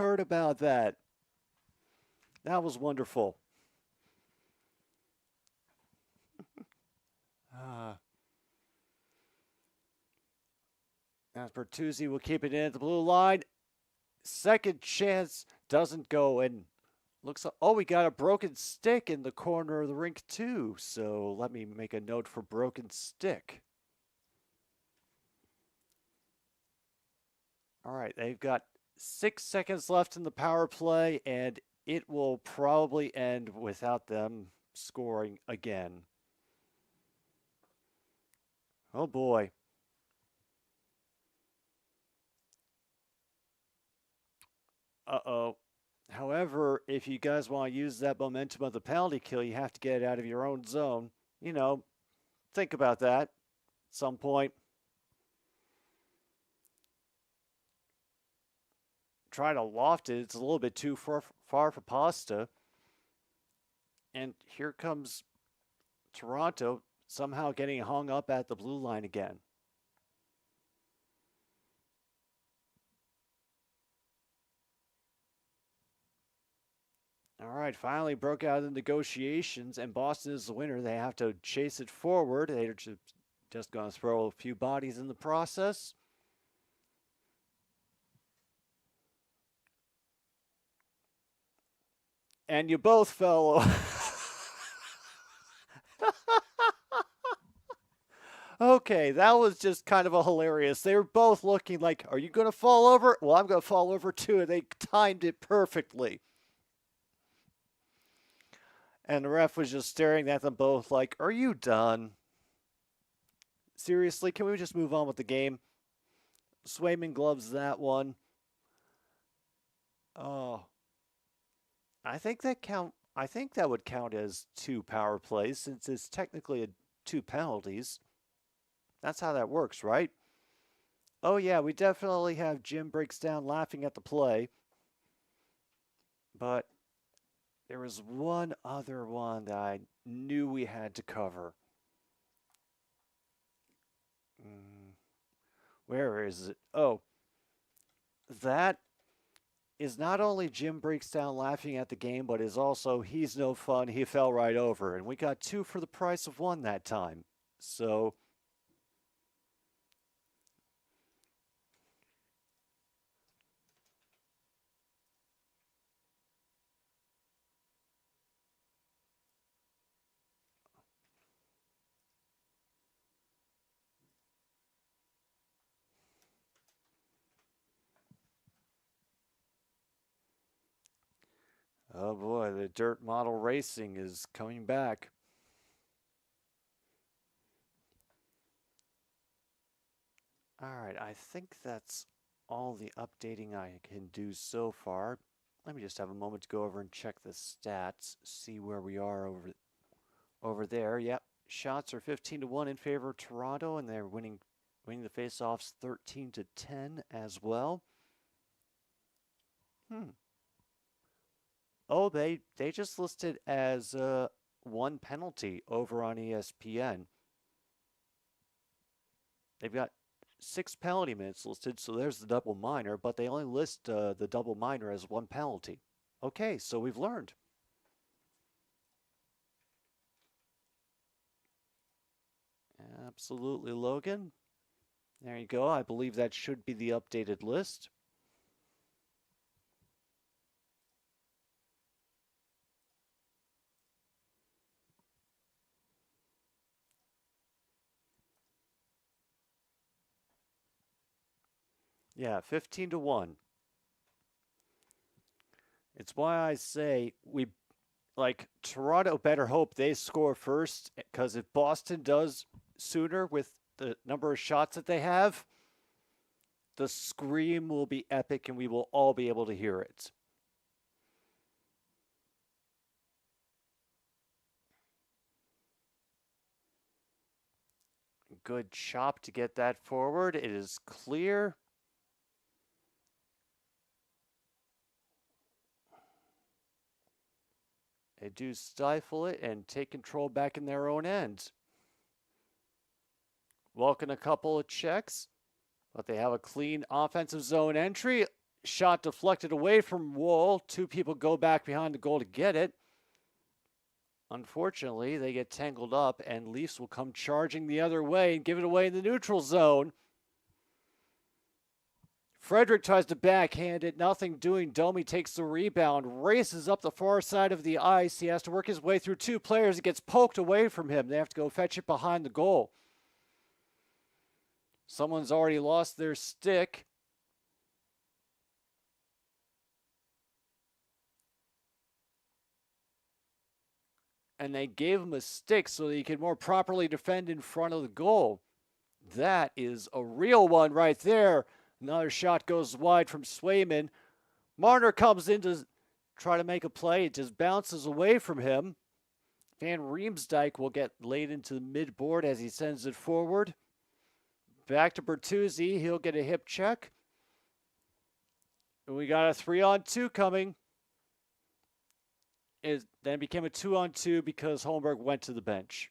was wonderful. As Bertuzzi will keep it in at the blue line. Second chance doesn't go in. Looks like, oh, we got a broken stick in the corner of the rink too. So let me make a note for broken stick. All right, they've got 6 seconds left in the power play, and it will probably end without them scoring again. Oh boy. Uh-oh. However, if you guys want to use that momentum of the penalty kill, you have to get it out of your own zone. You know, think about that at some point. Try to loft it. It's a little bit too far for Pasta. And here comes Toronto somehow getting hung up at the blue line again. All right, finally broke out of the negotiations, and Boston is the winner. They have to chase it forward. They're just going to throw a few bodies in the process. And you both fell. Okay, that was just kind of a hilarious. They were both looking like, are you going to fall over? Well, I'm going to fall over too. And they timed it perfectly. And the ref was just staring at them both like, are you done? Seriously, can we just move on with the game? Swayman gloves that one. Oh. I think that would count as 2 power plays since it's technically 2 penalties. That's how that works, right? Oh yeah, we definitely have Jim breaks down laughing at the play. But there was one other one that I knew we had to cover. Where is it? Oh, that is not only Jim breaks down laughing at the game, but is also he's no fun. He fell right over. And we got 2 for the price of 1 that time. So oh boy, the dirt model racing is coming back. All right, I think that's all the updating I can do so far. Let me just have a moment to go over and check the stats, see where we are over there. Yep, shots are 15-1 in favor of Toronto, and they're winning the faceoffs 13-10 as well. Oh, they just listed as one penalty over on ESPN. They've got 6 penalty minutes listed, so there's the double minor, but they only list the double minor as one penalty. Okay, so we've learned. Absolutely, Logan. There you go. I believe that should be the updated list. Yeah, 15-1. It's why I say Toronto better hope they score first, because if Boston does sooner with the number of shots that they have, the scream will be epic and we will all be able to hear it. Good chop to get that forward. It is clear. They do stifle it and take control back in their own end. Welcome a couple of checks, but they have a clean offensive zone entry. Shot deflected away from Woll. 2 people go back behind the goal to get it. Unfortunately, they get tangled up, and Leafs will come charging the other way and give it away in the neutral zone. Frederick tries to backhand it, nothing doing. Domi takes the rebound, races up the far side of the ice. He has to work his way through 2 players. It gets poked away from him. They have to go fetch it behind the goal. Someone's already lost their stick. And they gave him a stick so that he could more properly defend in front of the goal. That is a real one right there. Another shot goes wide from Swayman. Marner comes in to try to make a play. It just bounces away from him. Van Riemsdyk will get laid into the midboard as he sends it forward. Back to Bertuzzi. He'll get a hip check. And we got a 3-on-2 coming. It then became a 2-on-2 because Holmberg went to the bench.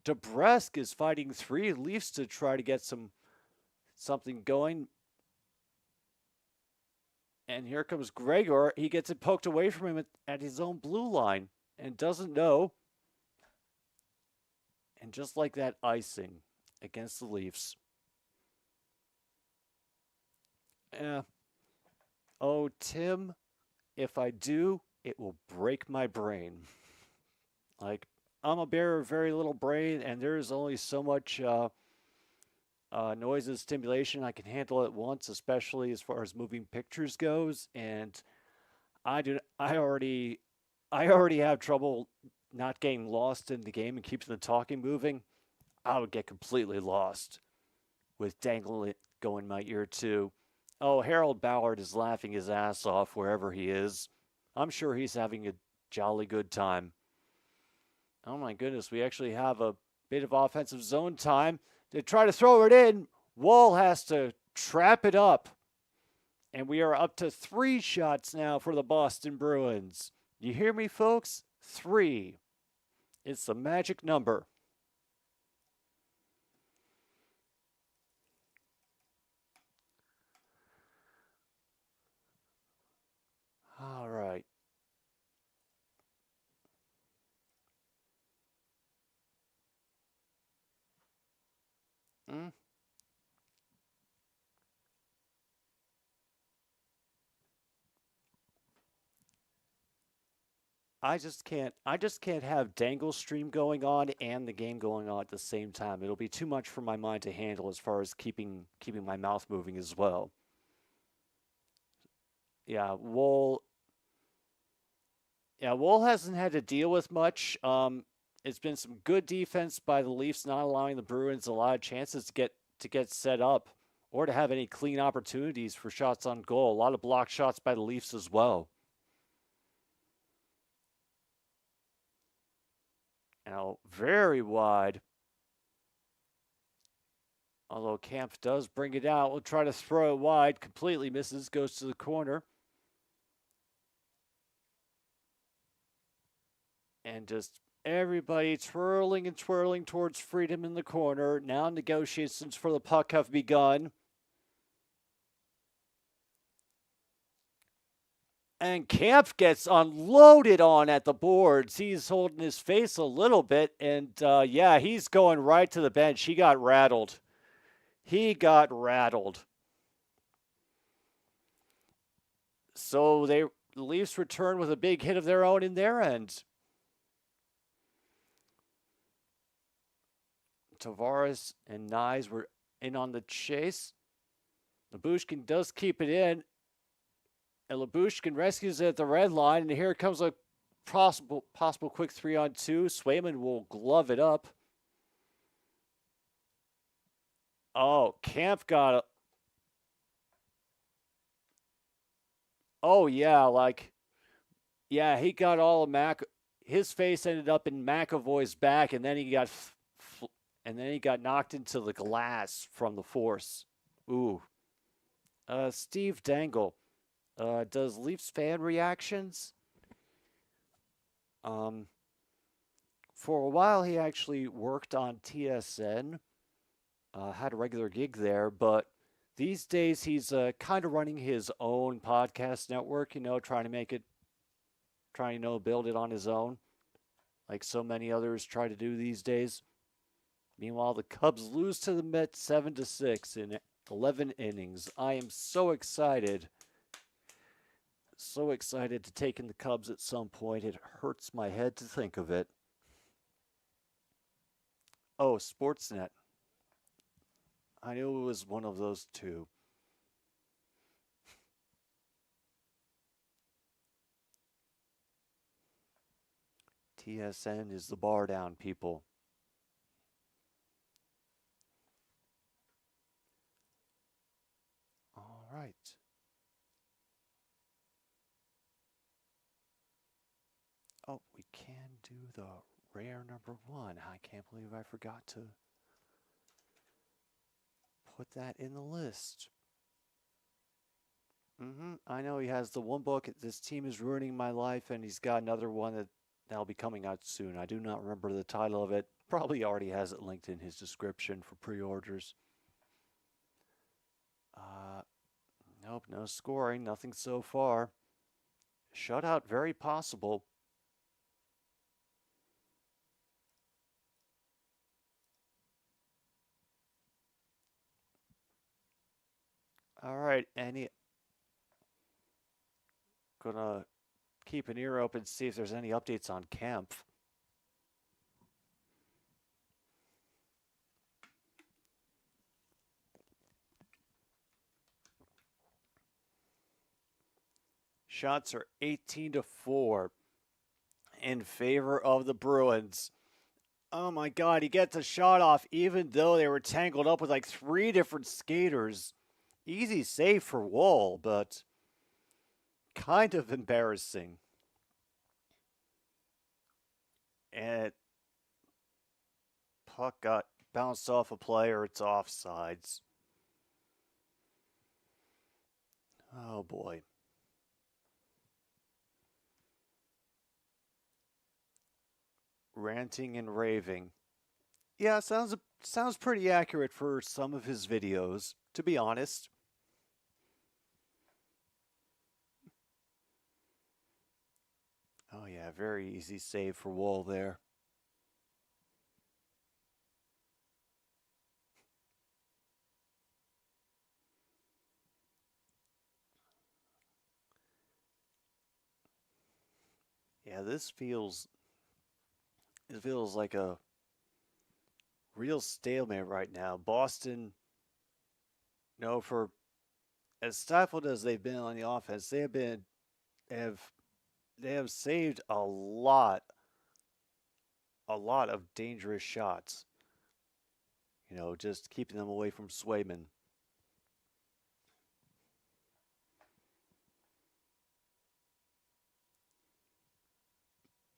DeBrusk is fighting 3 Leafs to try to get something going. And here comes Gregor. He gets it poked away from him at his own blue line and doesn't know. And just like that, icing against the Leafs. Oh, Tim, if I do, it will break my brain. I'm a bearer of very little brain, and there's only so much noise and stimulation I can handle at once, especially as far as moving pictures goes. And I already have trouble not getting lost in the game and keeping the talking moving. I would get completely lost with dangling it going in my ear too. Oh, Harold Ballard is laughing his ass off wherever he is. I'm sure he's having a jolly good time. Oh my goodness, we actually have a bit of offensive zone time. To try to throw it in, Woll has to trap it up. And we are up to 3 shots now for the Boston Bruins. You hear me, folks? 3. It's the magic number. All right. I just can't have Dangle stream going on and the game going on at the same time. It'll be too much for my mind to handle as far as keeping my mouth moving as well. Yeah, Woll hasn't had to deal with much. It's been some good defense by the Leafs, not allowing the Bruins a lot of chances to get set up or to have any clean opportunities for shots on goal. A lot of blocked shots by the Leafs as well. Now, very wide. Although Camp does bring it out. We'll try to throw it wide. Completely misses. Goes to the corner. And just everybody twirling and twirling towards freedom in the corner. Now negotiations for the puck have begun. And Camp gets unloaded on at the boards. He's holding his face a little bit. And yeah, he's going right to the bench. He got rattled. So the Leafs return with a big hit of their own in their end. Tavares and Nyes were in on the chase. Lyubushkin does keep it in. And Lyubushkin rescues it at the red line. And here comes a possible quick 3-on-2. Swayman will glove it up. Oh, Camp got a... Oh, yeah, yeah, he got all of his face ended up in McAvoy's back, and then he got knocked into the glass from the force. Ooh. Steve Dangle. Does Leafs fan reactions? For a while, he actually worked on TSN. Had a regular gig there, but these days he's kind of running his own podcast network, trying to build it on his own, like so many others try to do these days. Meanwhile, the Cubs lose to the Mets 7-6 in 11 innings. I am so excited. So excited to take in the Cubs at some point. It hurts my head to think of it. Oh, Sportsnet. I knew it was one of those two. TSN is the bar down, people. All right. Oh, we can do the rare number 1. I can't believe I forgot to put that in the list. I know he has the one book, This Team is Ruining My Life, and he's got another one that'll be coming out soon. I do not remember the title of it. Probably already has it linked in his description for pre-orders. Nope, no scoring, nothing so far. Shutout, very possible. All right, gonna keep an ear open, see if there's any updates on Kemp. Shots are 18-4 in favor of the Bruins. Oh my God, he gets a shot off even though they were tangled up with like 3 different skaters. Easy save for Woll, but kind of embarrassing. And puck got bounced off a player. It's offsides. Oh boy. Ranting and raving. Yeah, sounds pretty accurate for some of his videos, to be honest. Oh yeah, very easy save for Woll there. Yeah, this feels like a real stalemate right now. Boston, for as stifled as they've been on the offense, they have saved a lot of dangerous shots. Just keeping them away from Swayman.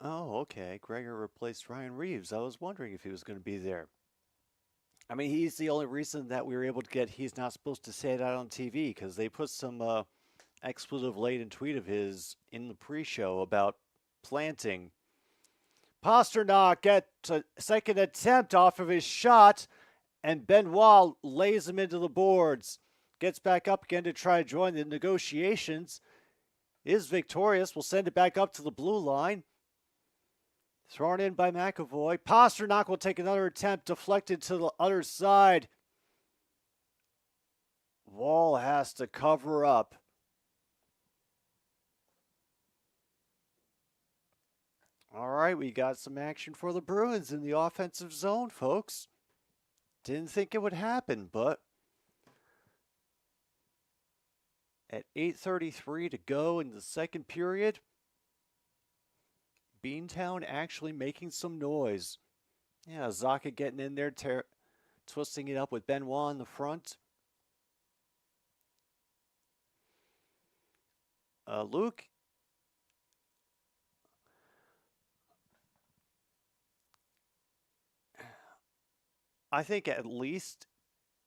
Oh, okay. Gregor replaced Ryan Reeves. I was wondering if he was going to be there. I mean, he's the only reason that we were able to get he's not supposed to say that on TV because they put some expletive laden tweet of his in the pre-show about planting. Pasternak gets a second attempt off of his shot, and Benoit lays him into the boards. Gets back up again to try to join the negotiations. Is victorious. Will send it back up to the blue line. Thrown in by McAvoy. Pasternak will take another attempt, deflected to the other side. Wall has to cover up. All right, we got some action for the Bruins in the offensive zone, folks. Didn't think it would happen, but at 8:33 to go in the second period, Beantown actually making some noise. Yeah, Zaka getting in there, twisting it up with Benoit in the front. Luke. I think at least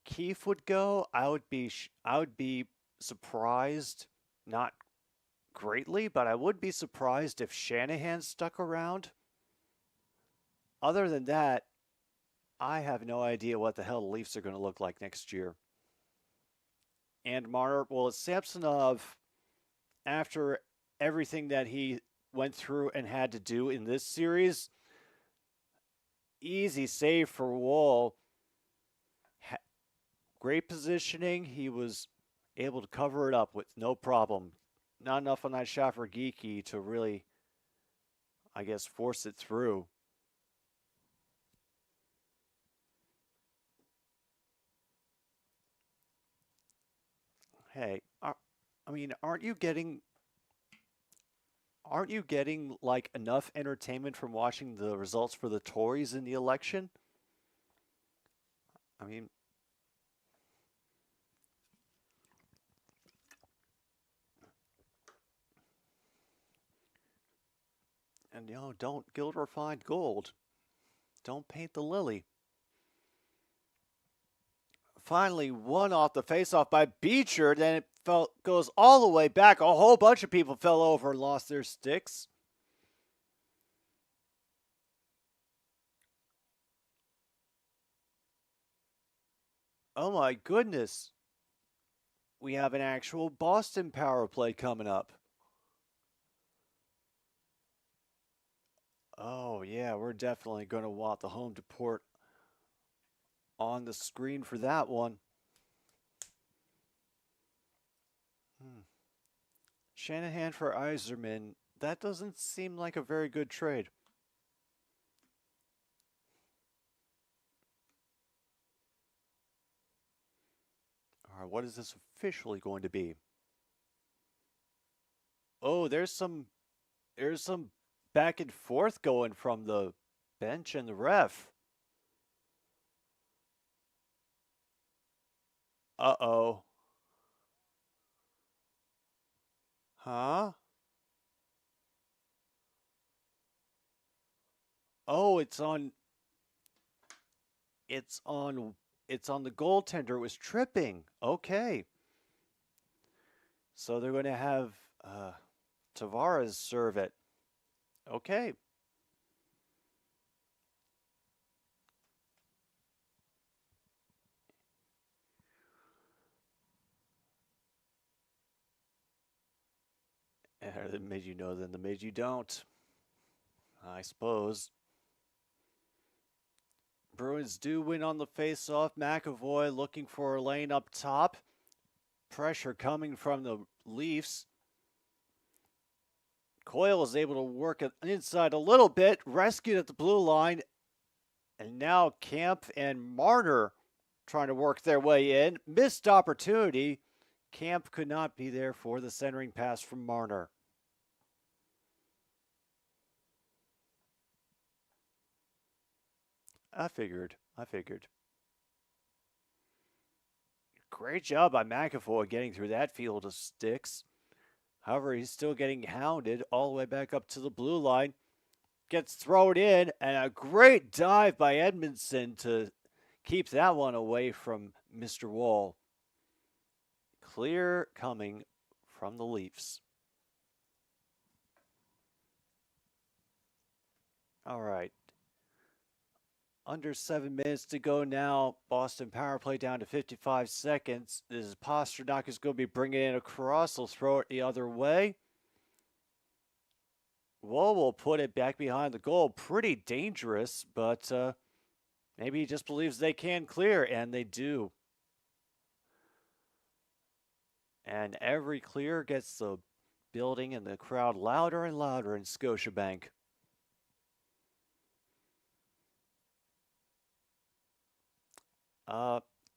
Keefe would go. I would be surprised, not greatly, but I would be surprised if Shanahan stuck around. Other than that, I have no idea what the hell the Leafs are going to look like next year. And Marner, well, it's Samsonov, after everything that he went through and had to do in this series, easy save for Wall. Great positioning. He was able to cover it up with no problem. Not enough on that shot for Geeky to really, I guess, force it through. Hey, aren't you getting like enough entertainment from watching the results for the Tories in the election? I mean, and don't gild refined gold. Don't paint the lily. Finally, one off the faceoff by Beecher. Then it goes all the way back. A whole bunch of people fell over and lost their sticks. Oh my goodness. We have an actual Boston power play coming up. Oh, yeah, we're definitely going to want the home report on the screen for that one. Shanahan for Yzerman. That doesn't seem like a very good trade. All right, what is this officially going to be? Oh, there's some back and forth going from the bench and the ref. Uh-oh. Huh? Oh, it's on the goaltender. It was tripping. Okay. So they're going to have Tavares serve it. Okay. The mid you know, then the mid you don't. I suppose. Bruins do win on the faceoff. McAvoy looking for a lane up top. Pressure coming from the Leafs. Coyle is able to work it inside a little bit. Rescued at the blue line. And now Camp and Marner trying to work their way in. Missed opportunity. Camp could not be there for the centering pass from Marner. I figured. Great job by McAvoy getting through that field of sticks. However, he's still getting hounded all the way back up to the blue line. gets thrown in, and a great dive by Edmondson to keep that one away from Mr. Wall. Clear coming from the Leafs. All right. Under 7 minutes to go now. Boston power play down to 55 seconds. This is Pasternak is going to be bringing it across. He'll throw it the other way. Woll will put it back behind the goal. Pretty dangerous, but maybe he just believes they can clear, and they do. And every clear gets the building and the crowd louder and louder in Scotiabank.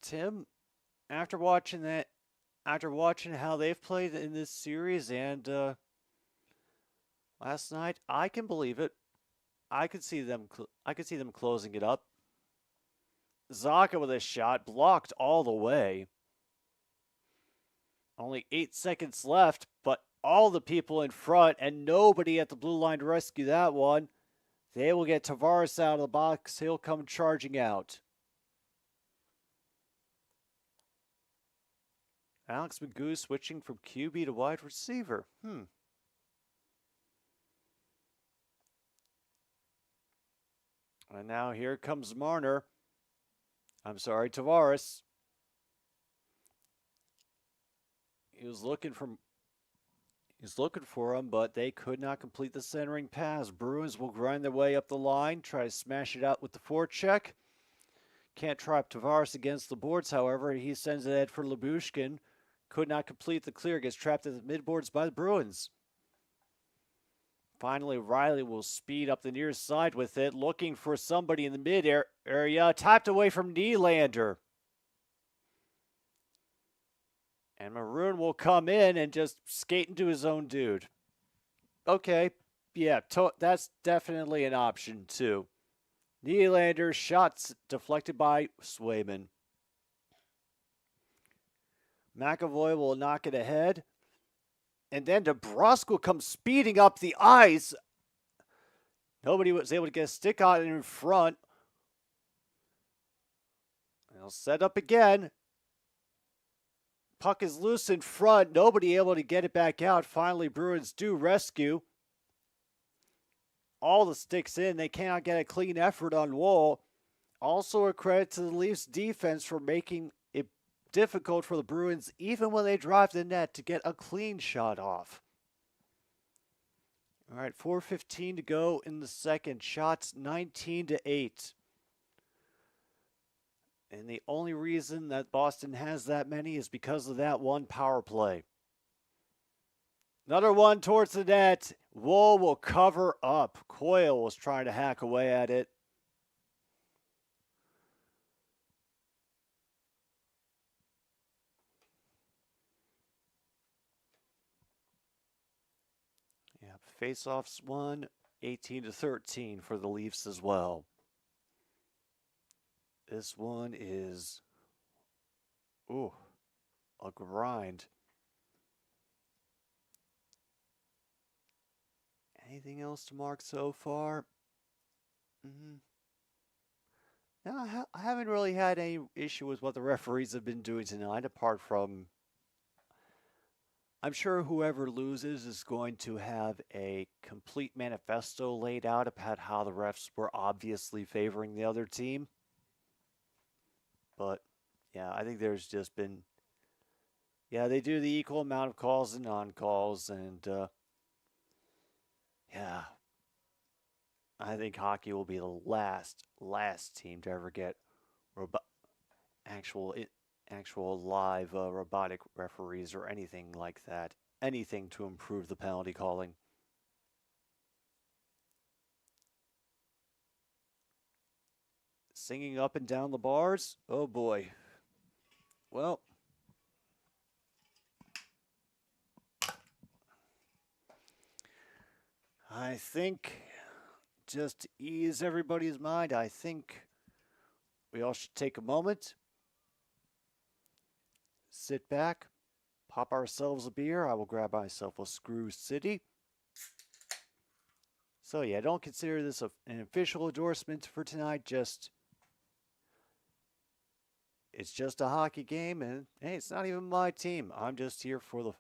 Tim, after watching how they've played in this series and last night, I can believe it. I could see them closing it up. Zacha with a shot blocked all the way. Only 8 seconds left, but all the people in front and nobody at the blue line to rescue that one. They will get Tavares out of the box. He'll come charging out. Alex Magoo switching from QB to wide receiver. And now here comes Marner. I'm sorry, Tavares. He was looking for him, but they could not complete the centering pass. Bruins will grind their way up the line, try to smash it out with the forecheck. Can't trap Tavares against the boards, however. He sends it ahead for Lyubushkin. Could not complete the clear, gets trapped at the midboards by the Bruins. Finally, Riley will speed up the near side with it, looking for somebody in the mid area. Tapped away from Nylander. And Maroon will come in and just skate into his own dude. Okay, yeah, that's definitely an option too. Nylander, shots deflected by Swayman. McAvoy will knock it ahead. And then DeBrusque will come speeding up the ice. Nobody was able to get a stick on it in front. They'll set up again. Puck is loose in front. Nobody able to get it back out. Finally, Bruins do rescue. All the sticks in. They cannot get a clean effort on Woll. Also a credit to the Leafs defense for making it difficult for the Bruins, even when they drive the net, to get a clean shot off. All right, 4:15 to go in the second. Shots 19-8. And the only reason that Boston has that many is because of that one power play. Another one towards the net. Woll will cover up. Coyle was trying to hack away at it. Yeah, face-offs won 18-13 for the Leafs as well. This one is, a grind. Anything else to mark so far? No, I haven't really had any issue with what the referees have been doing tonight, apart from I'm sure whoever loses is going to have a complete manifesto laid out about how the refs were obviously favoring the other team. But, yeah, I think there's just been, they do the equal amount of calls and non-calls, and, I think hockey will be the last team to ever get actual live robotic referees or anything like that. Anything to improve the penalty calling. Singing up and down the bars? Oh boy. Well, I think, just to ease everybody's mind, I think we all should take a moment, sit back, pop ourselves a beer. I will grab myself a Screw City. So yeah, don't consider this an official endorsement for tonight. It's just a hockey game, and hey, it's not even my team. I'm just here for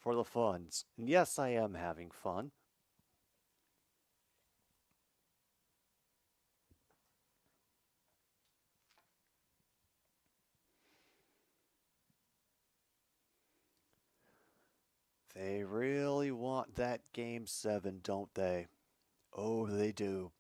the funds. And yes, I am having fun. They really want that game 7, don't they? Oh, they do.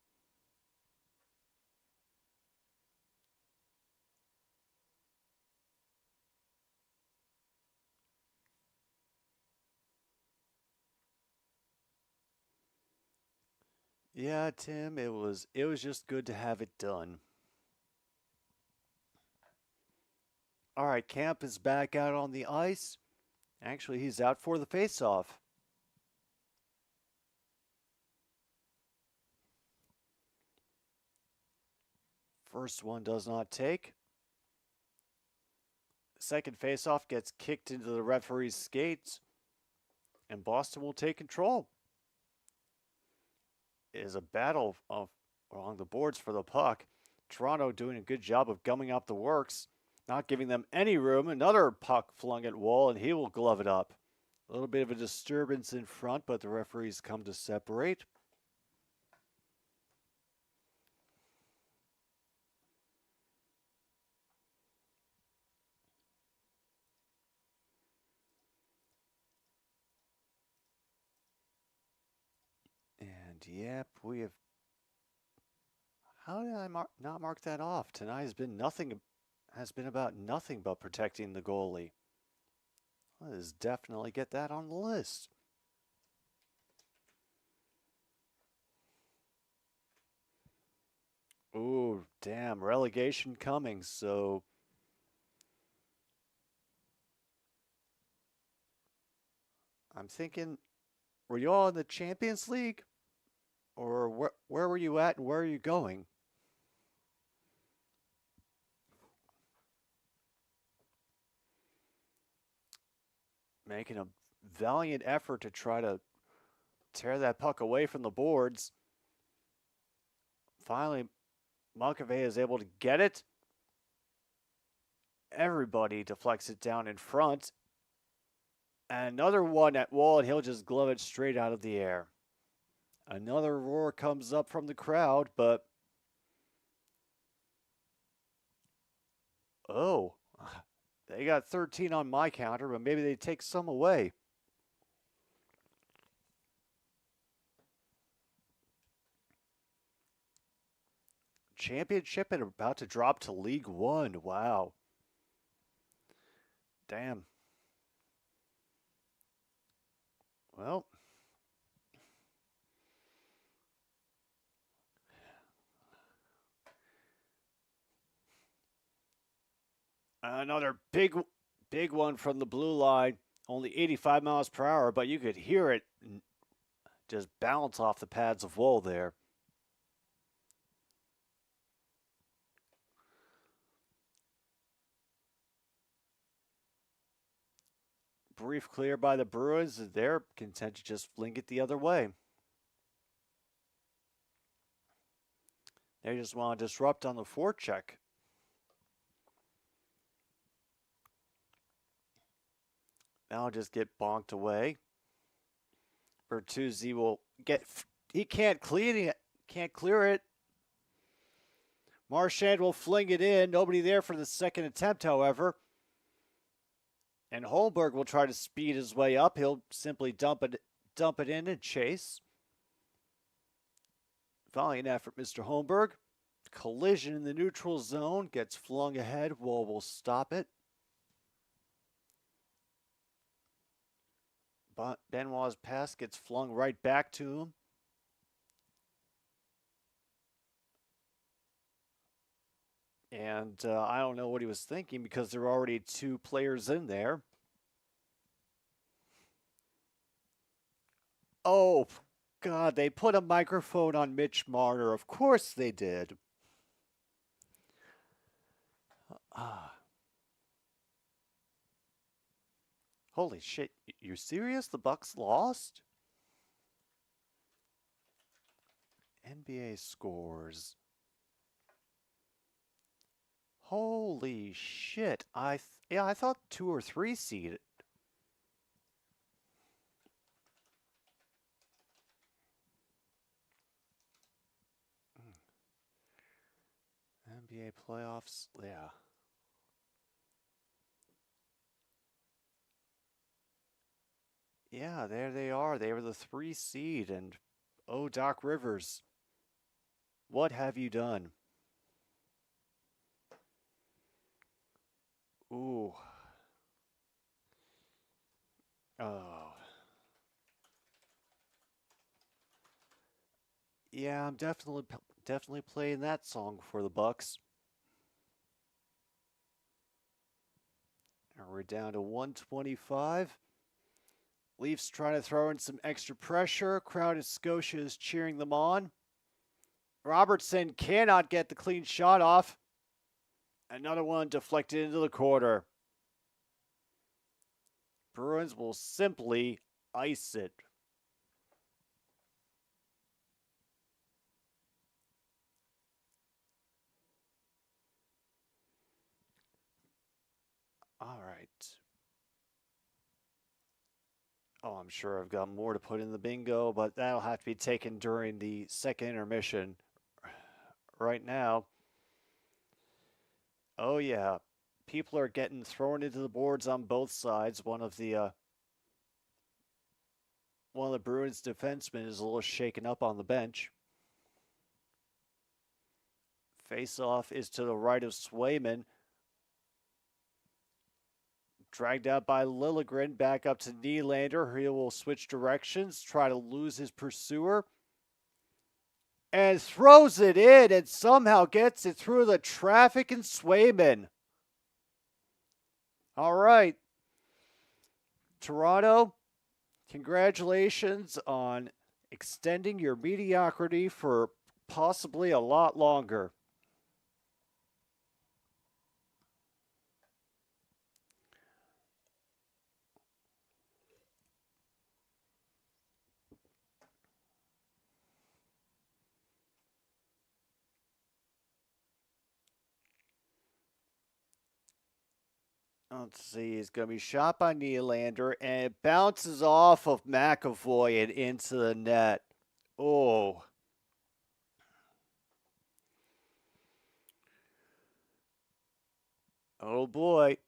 Yeah, Tim, it was just good to have it done. All right, Camp is back out on the ice. Actually, he's out for the faceoff. First one does not take. Second faceoff gets kicked into the referee's skates, and Boston will take control. It is a battle along the boards for the puck. Toronto doing a good job of gumming up the works, not giving them any room. Another puck flung at Wall, and he will glove it up. A little bit of a disturbance in front, but the referees come to separate. And yep, we have. How did I not mark that off? Tonight has been about nothing but protecting the goalie. Let's definitely get that on the list. Ooh, damn, relegation coming, so I'm thinking, were you all in the Champions League? Or where were you at and where are you going? Making a valiant effort to try to tear that puck away from the boards. Finally, Malkave is able to get it. Everybody deflects it down in front. And another one at Wall, and he'll just glove it straight out of the air. Another roar comes up from the crowd, but oh, they got 13 on my counter, but maybe they take some away. Championship and about to drop to League One. Wow. Damn. Well, another big one from the blue line. Only 85 miles per hour, but you could hear it just bounce off the pads of Wool there. Brief clear by the Bruins. They're content to just fling it the other way. They just want to disrupt on the forecheck. Now just get bonked away. Bertuzzi will get. He can't clear it. Can't clear it. Marchand will fling it in. Nobody there for the second attempt, however. And Holmberg will try to speed his way up. He'll simply dump it in and chase. Valiant effort, Mr. Holmberg. Collision in the neutral zone. Gets flung ahead. Wall will stop it. But Benoit's pass gets flung right back to him. And I don't know what he was thinking because there are already 2 players in there. Oh, God, they put a microphone on Mitch Marner. Of course they did. Holy shit, you serious? The Bucks lost? NBA scores. Holy shit. I thought 2 or 3 seed. NBA playoffs, yeah. Yeah, there they are. They were the 3 seed, and oh, Doc Rivers, what have you done? Ooh. Oh. Yeah, I'm definitely playing that song for the Bucks. And we're down to 125. Leafs trying to throw in some extra pressure. Crowd in Scotia is cheering them on. Robertson cannot get the clean shot off. Another one deflected into the corner. Bruins will simply ice it. All right. Oh, I'm sure I've got more to put in the bingo, but that'll have to be taken during the second intermission. Right now, oh yeah, people are getting thrown into the boards on both sides. One of the Bruins defensemen is a little shaken up on the bench. Face-off is to the right of Swayman. Dragged out by Liljegren, back up to Nylander. He will switch directions, try to lose his pursuer. And throws it in and somehow gets it through the traffic and Swayman. All right. Toronto, congratulations on extending your mediocrity for possibly a lot longer. Let's see, he's going to be shot by Nylander, and it bounces off of McAvoy and into the net. Oh. Oh boy.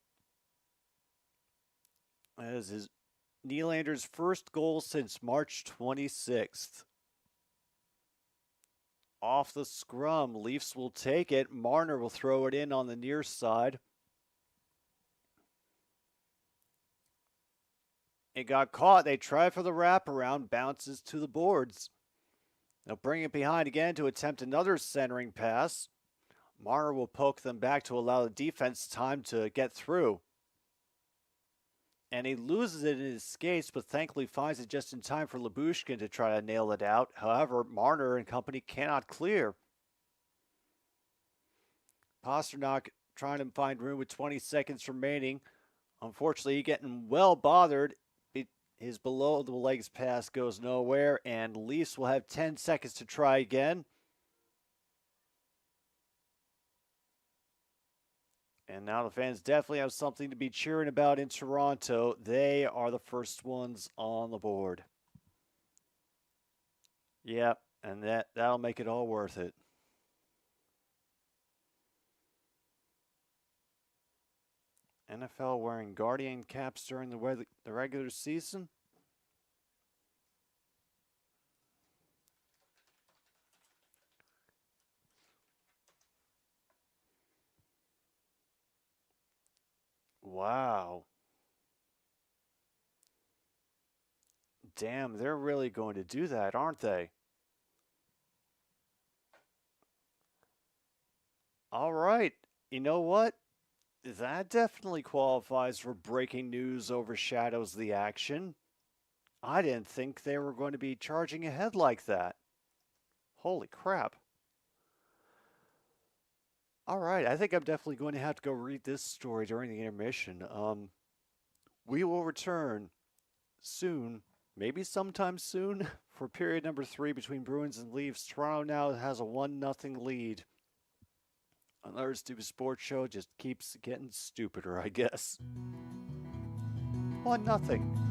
That is his Nylander's first goal since March 26th. Off the scrum, Leafs will take it. Marner will throw it in on the near side. It got caught. They try for the wraparound, bounces to the boards. They'll bring it behind again to attempt another centering pass. Marner will poke them back to allow the defense time to get through. And he loses it in his skates, but thankfully finds it just in time for Lyubushkin to try to nail it out. However, Marner and company cannot clear. Pastrnak trying to find room with 20 seconds remaining. Unfortunately, getting well bothered. His below the legs pass goes nowhere, and Leafs will have 10 seconds to try again. And now the fans definitely have something to be cheering about in Toronto. They are the first ones on the board. Yep, and that'll make it all worth it. NFL wearing Guardian caps during the regular season? Wow. Damn, they're really going to do that, aren't they? All right. You know what? That definitely qualifies for breaking news overshadows the action. I didn't think they were going to be charging ahead like that. Holy crap. All right, I think I'm definitely going to have to go read this story during the intermission. We will return soon maybe sometime soon. For period number 3 between Bruins and Leafs, Toronto now has a 1-0 lead. Another stupid sports show just keeps getting stupider, I guess. 1-0.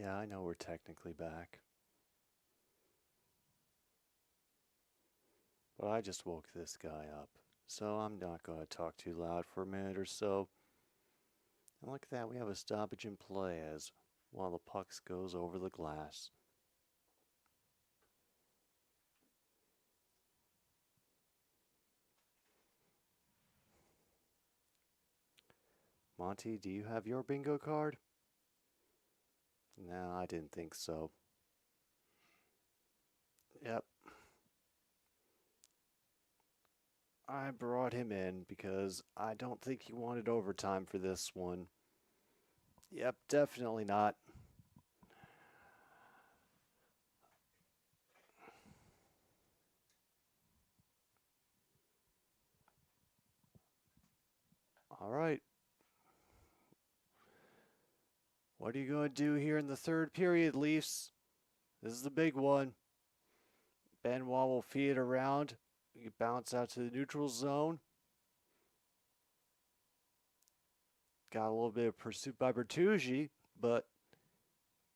Yeah, I know we're technically back. But I just woke this guy up, so I'm not going to talk too loud for a minute or so. And look at that, we have a stoppage in play as one of the pucks goes over the glass. Monty, do you have your bingo card? No, I didn't think so. Yep. I brought him in because I don't think he wanted overtime for this one. Yep, definitely not. All right. What are you going to do here in the third period, Leafs? This is the big one. Benoit will feed it around. You bounce out to the neutral zone. Got a little bit of pursuit by Bertuzzi, but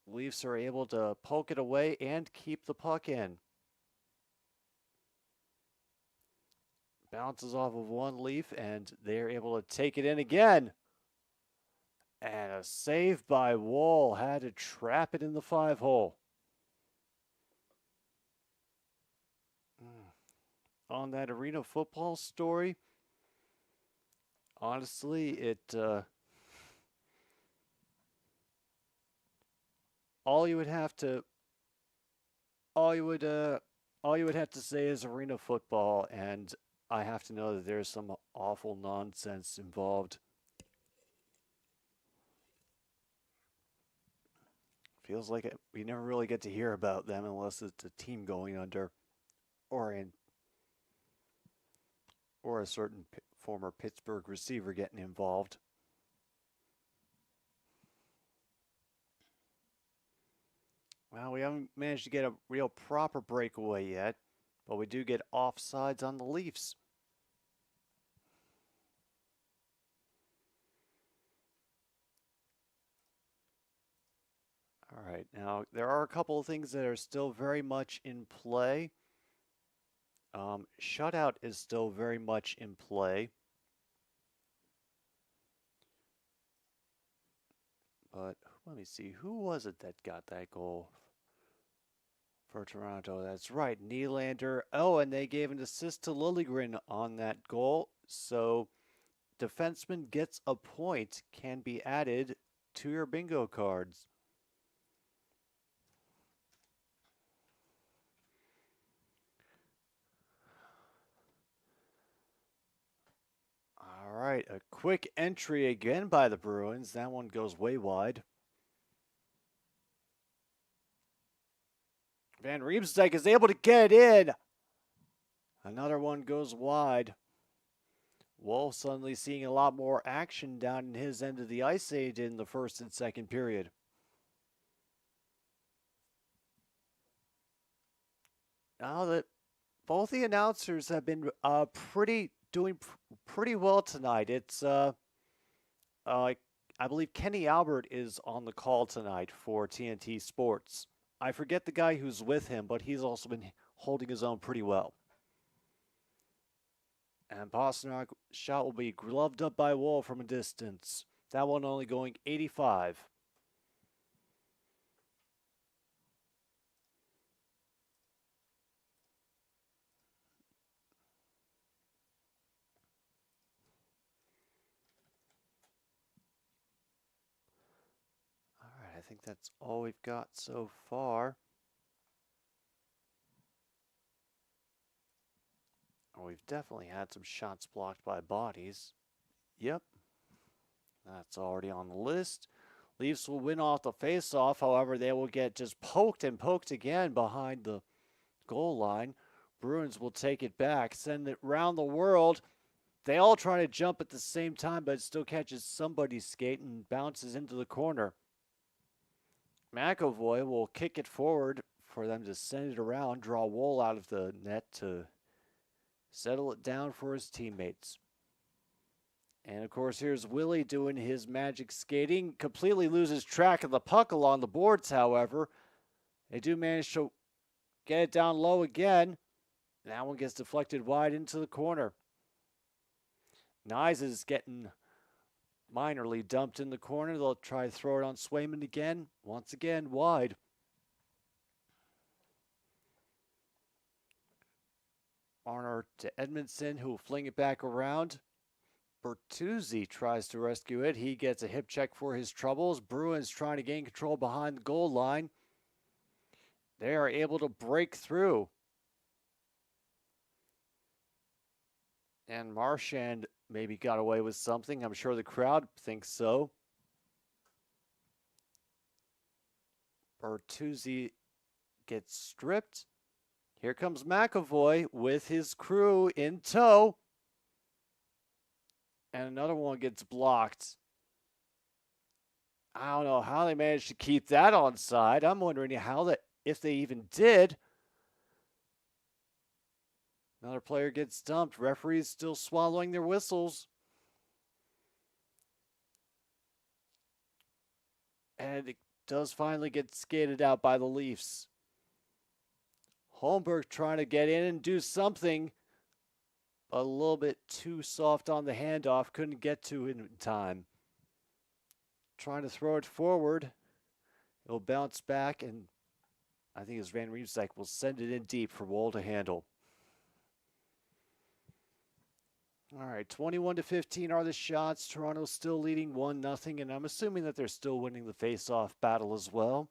Leafs are able to poke it away and keep the puck in. Bounces off of one Leaf, and they're able to take it in again. And a save by Wall. Had to trap it in the 5-hole. on that arena football story, honestly, all you would have to all you would all you would have to say is arena football, and I have to know that there's some awful nonsense involved. Feels like we never really get to hear about them unless it's a team going under, or in or a certain former Pittsburgh receiver getting involved. Well, we haven't managed to get a real proper breakaway yet, but we do get offsides on the Leafs. All right, now there are a couple of things that are still very much in play. Shutout is still very much in play. But let me see, who was it that got that goal for Toronto? That's right, Nylander. Oh, and they gave an assist to Liljegren on that goal. So defenseman gets a point, can be added to your bingo cards. All right, a quick entry again by the Bruins. That one goes way wide. Van Riemsdyk is able to get in. Another one goes wide. Wolf suddenly seeing a lot more action down in his end of the ice than he did in the first and second period. Now that both the announcers have been doing pretty well tonight. It's I believe Kenny Albert is on the call tonight for TNT Sports. I forget the guy who's with him, but he's also been holding his own pretty well. And Pasternak's shot will be gloved up by Wall from a distance. That one only going 85. All right, I think that's all we've got so far. We've definitely had some shots blocked by bodies. Yep. That's already on the list. Leafs will win off the faceoff. However, they will get just poked and poked again behind the goal line. Bruins will take it back, send it round the world. They all try to jump at the same time, but it still catches somebody's skate and bounces into the corner. McAvoy will kick it forward for them to send it around, draw Wool out of the net to settle it down for his teammates. And of course, here's Willie doing his magic skating. Completely loses track of the puck along the boards, however. They do manage to get it down low again. That one gets deflected wide into the corner. Nyes is getting minorly dumped in the corner. They'll try to throw it on Swayman again. Once again, wide. Marner to Edmondson, who will fling it back around. Bertuzzi tries to rescue it. He gets a hip check for his troubles. Bruins trying to gain control behind the goal line. They are able to break through. And Marchand maybe got away with something. I'm sure the crowd thinks so. Bertuzzi gets stripped. Here comes McAvoy with his crew in tow. And another one gets blocked. I don't know how they managed to keep that onside. I'm wondering if they even did. Another player gets dumped. Referees still swallowing their whistles. And it does finally get skated out by the Leafs. Holmberg trying to get in and do something. A little bit too soft on the handoff. Couldn't get to it in time. Trying to throw it forward. It'll bounce back, and I think it's Van Riemsdyk will send it in deep for Woll to handle. All right, 21-15 are the shots. Toronto's still leading 1-0, and I'm assuming that they're still winning the face-off battle as well.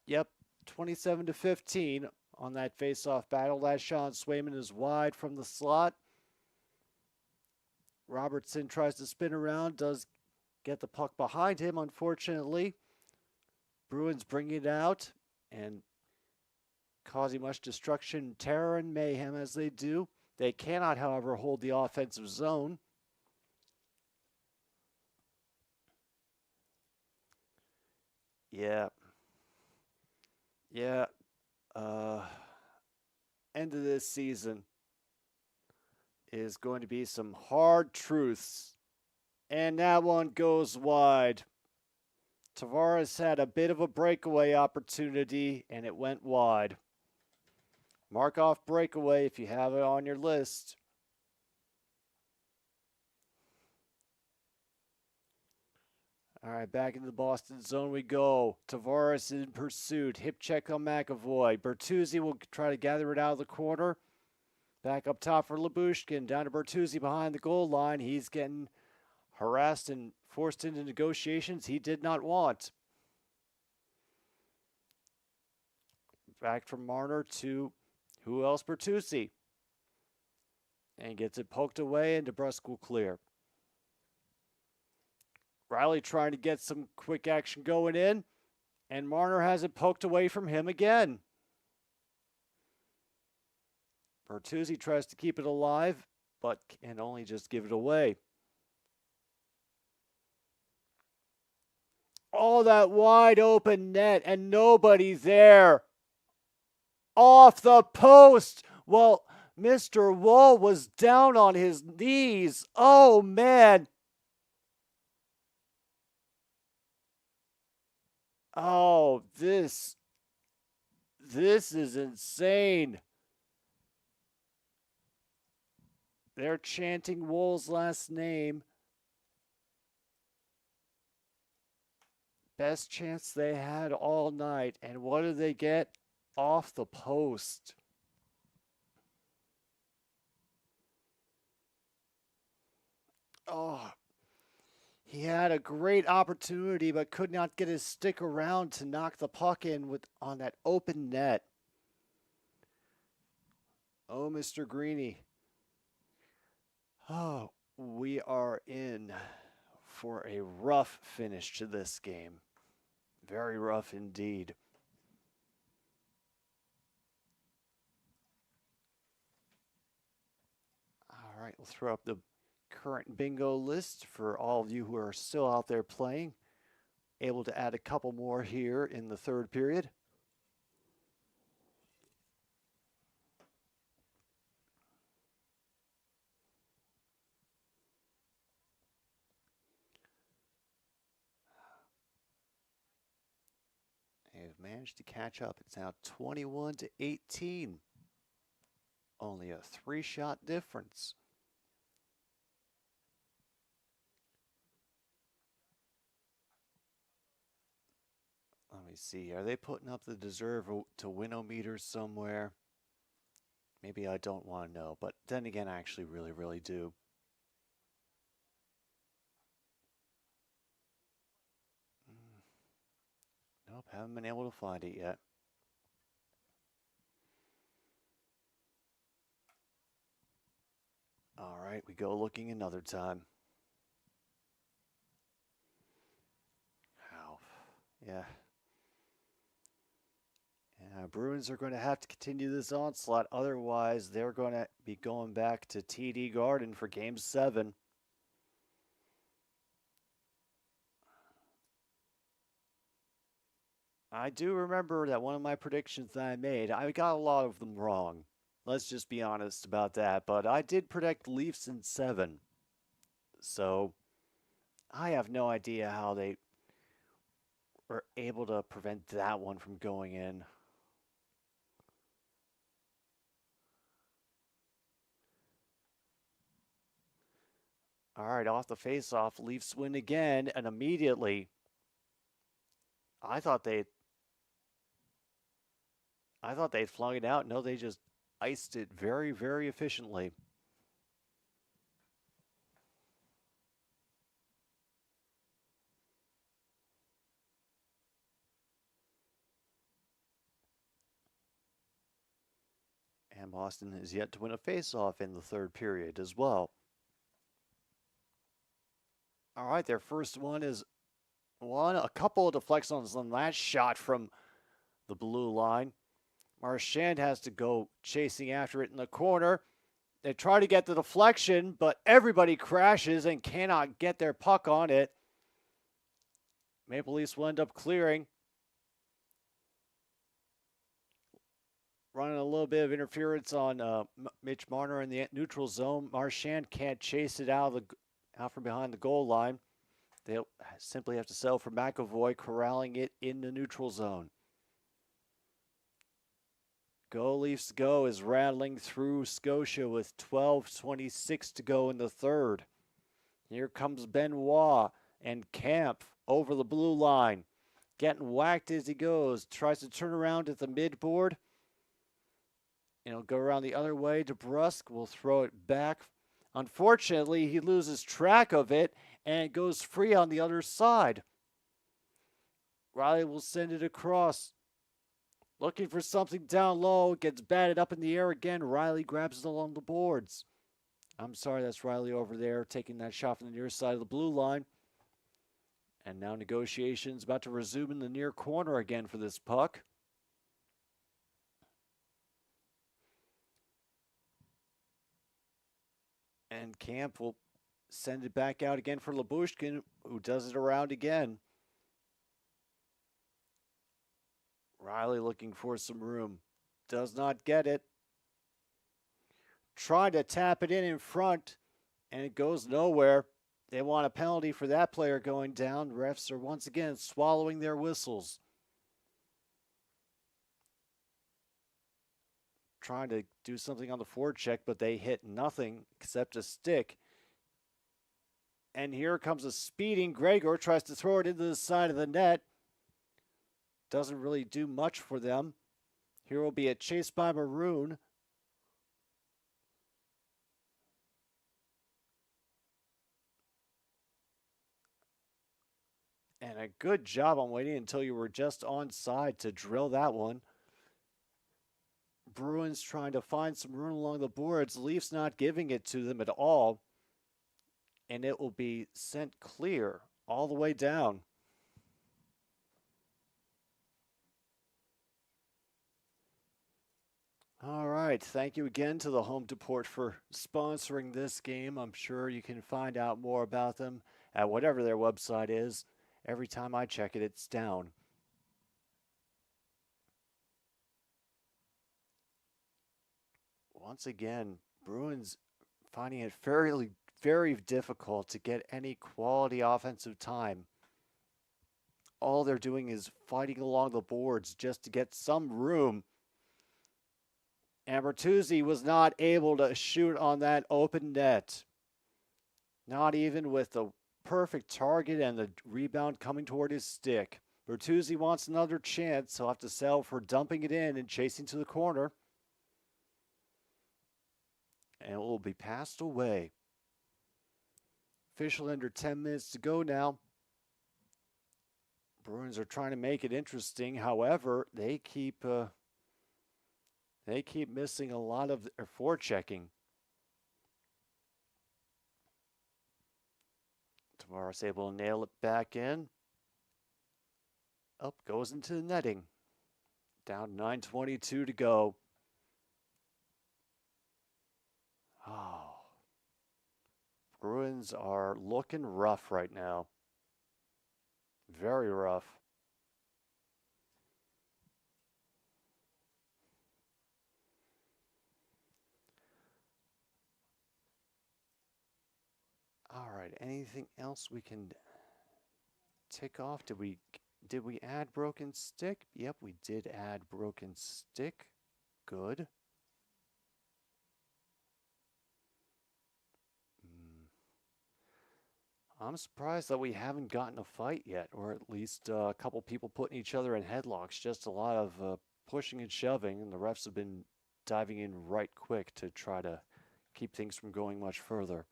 Yep, 27-15 on that face-off battle. That Sean Swayman is wide from the slot. Robertson tries to spin around, does get the puck behind him, unfortunately. Bruins bring it out and causing much destruction, terror, and mayhem as they do. They cannot, however, hold the offensive zone. Yeah. End of this season is going to be some hard truths. And that one goes wide. Tavares had a bit of a breakaway opportunity, and it went wide. Mark off breakaway if you have it on your list. All right, back into the Boston zone we go. Tavares in pursuit. Hip check on McAvoy. Bertuzzi will try to gather it out of the corner. Back up top for Lyubushkin. Down to Bertuzzi behind the goal line. He's getting harassed and forced into negotiations he did not want. Back from Marner to who else? Bertuzzi. And gets it poked away, and DeBrusk will clear. Riley trying to get some quick action going in, and Marner has it poked away from him again. Bertuzzi tries to keep it alive, but can only just give it away. Oh, that wide open net, and nobody there. Off the post. Well, Mr. Woll was down on his knees. Oh, man. Oh, this is insane. They're chanting Woll's last name. Best chance they had all night. And what do they get? Off the post. Oh, he had a great opportunity, but could not get his stick around to knock the puck in on that open net. Oh, Mr. Greeny. Oh, we are in for a rough finish to this game. Very rough indeed. All right, we'll throw up the current bingo list for all of you who are still out there playing. Able to add a couple more here in the third period. They've managed to catch up. It's now 21-18. Only a 3-shot difference. Let me see. Are they putting up the deserve to win-o-meters somewhere? Maybe I don't want to know, but then again, I actually really, really do. Nope, haven't been able to find it yet. All right, we go looking another time. Ow. Yeah. Bruins are going to have to continue this onslaught. Otherwise, they're going to be going back to TD Garden for Game 7. I do remember that one of my predictions that I made, I got a lot of them wrong. Let's just be honest about that. But I did predict Leafs in 7. So I have no idea how they were able to prevent that one from going in. All right, off the faceoff, Leafs win again, and immediately, I thought they'd flung it out. No, they just iced it very, very efficiently. And Boston is yet to win a faceoff in the third period as well. All right, their first one is a couple of deflections on that shot from the blue line. Marchand has to go chasing after it in the corner. They try to get the deflection, but everybody crashes and cannot get their puck on it. Maple Leafs will end up clearing. Running a little bit of interference on Mitch Marner in the neutral zone. Marchand can't chase it out from behind the goal line. They'll simply have to settle for McAvoy corralling it in the neutral zone. Go Leafs Go is rattling through Scotia with 12:26 to go in the third. Here comes Benoit and Camp over the blue line. Getting whacked as he goes. Tries to turn around at the midboard. And he'll go around the other way. DeBrusque will throw it back. Unfortunately, he loses track of it and goes free on the other side. Riley will send it across. Looking for something down low. Gets batted up in the air again. Riley grabs it along the boards. I'm sorry, that's Riley over there taking that shot from the near side of the blue line. And now negotiations about to resume in the near corner again for this puck. And Camp will send it back out again for Lyubushkin, who does it around again. Riley looking for some room. Does not get it. Trying to tap it in front, and it goes nowhere. They want a penalty for that player going down. Refs are once again swallowing their whistles. Trying to do something on the forecheck, but they hit nothing except a stick. And here comes a speeding Gregor, tries to throw it into the side of the net. Doesn't really do much for them. Here will be a chase by Maroon. And a good job on waiting until you were just onside to drill that one. Bruins trying to find some room along the boards. Leafs not giving it to them at all. And it will be sent clear all the way down. All right. Thank you again to the Home Depot for sponsoring this game. I'm sure you can find out more about them at whatever their website is. Every time I check it, it's down. Once again, Bruins finding it very difficult to get any quality offensive time. All they're doing is fighting along the boards just to get some room. And Bertuzzi was not able to shoot on that open net. Not even with the perfect target and the rebound coming toward his stick. Bertuzzi wants another chance. He'll have to settle for dumping it in and chasing to the corner. And it will be passed away. Official under 10 minutes to go now. Bruins are trying to make it interesting. However, they keep missing a lot of their forechecking. Tavares able to nail it back in. Up goes into the netting. Down 9:22 to go. Oh. Bruins are looking rough right now. Very rough. All right, anything else we can tick off? Did we add broken stick? Yep, we did add broken stick. Good. I'm surprised that we haven't gotten a fight yet, or at least a couple people putting each other in headlocks. Just a lot of pushing and shoving, and the refs have been diving in right quick to try to keep things from going much further.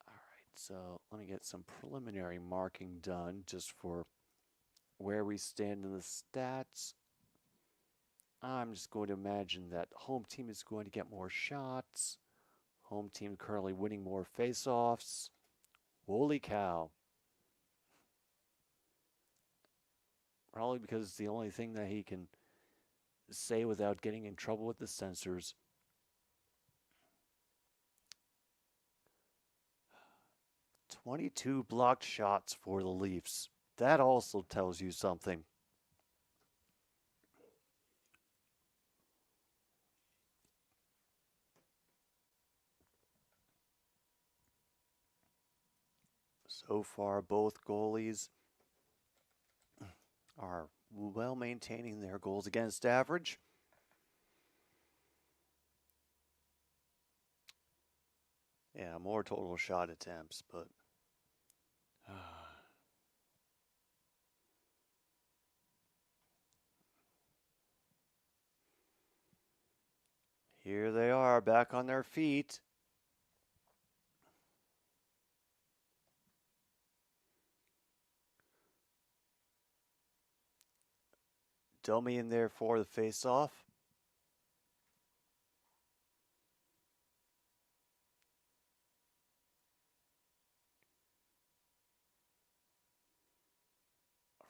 All right. So let me get some preliminary marking done just for where we stand in the stats. I'm just going to imagine that home team is going to get more shots. Home team currently winning more face-offs. Holy cow. Probably because it's the only thing that he can say without getting in trouble with the censors. "22 blocked shots for the Leafs. That also tells you something. So far, both goalies are well maintaining their goals against average. Yeah, more total shot attempts, but here they are back on their feet. Domi in there for the face-off.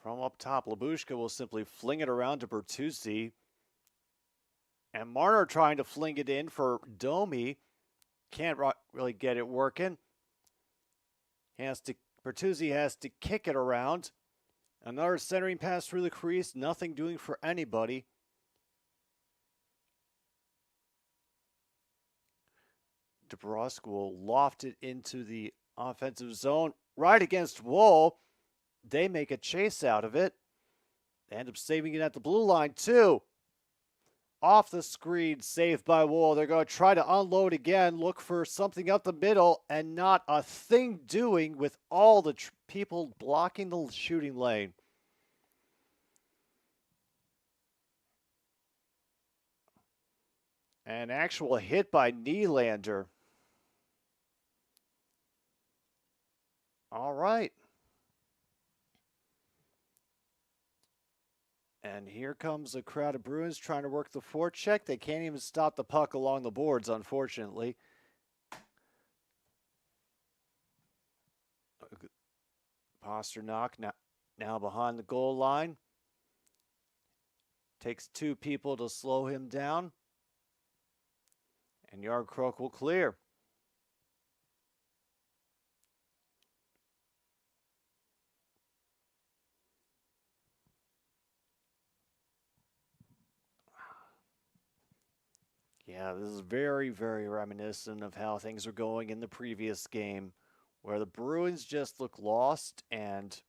From up top, Labushka will simply fling it around to Bertuzzi. And Marner trying to fling it in for Domi. Can't really get it working. Bertuzzi has to kick it around. Another centering pass through the crease. Nothing doing for anybody. DeBrusque will loft it into the offensive zone. Right against Woll. They make a chase out of it. They end up saving it at the blue line, too. Off the screen, saved by Woll. They're going to try to unload again, look for something up the middle, and not a thing doing with all the people blocking the shooting lane. An actual hit by Nylander. All right. And here comes a crowd of Bruins trying to work the forecheck. They can't even stop the puck along the boards, unfortunately. Pasternak now behind the goal line. Takes two people to slow him down. And Yardcroak will clear. Yeah, this is very, very reminiscent of how things were going in the previous game, where the Bruins just look lost and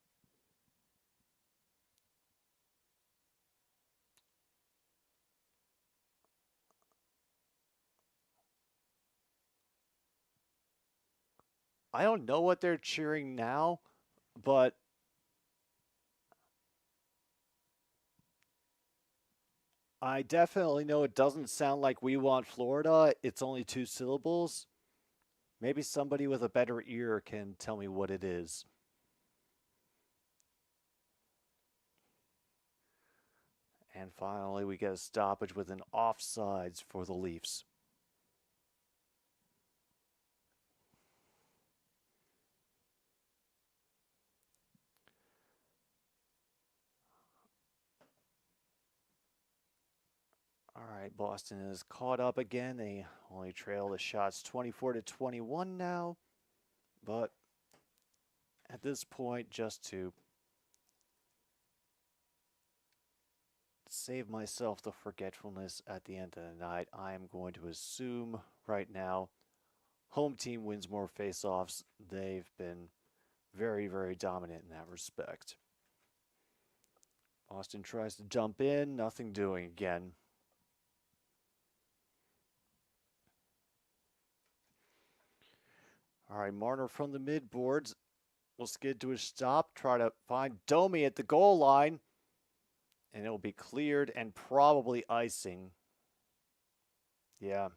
I don't know what they're cheering now, but I definitely know it doesn't sound like "We Want Florida." It's only two syllables. Maybe somebody with a better ear can tell me what it is. And finally, we get a stoppage with an offsides for the Leafs. All right, Boston is caught up again. They only trail the shots 24-21 now. But at this point, just to save myself the forgetfulness at the end of the night, I am going to assume right now home team wins more faceoffs. They've been very, very dominant in that respect. Boston tries to jump in, nothing doing again. All right, Marner from the mid-boards will skid to a stop, try to find Domi at the goal line, and it will be cleared and probably icing. Yeah.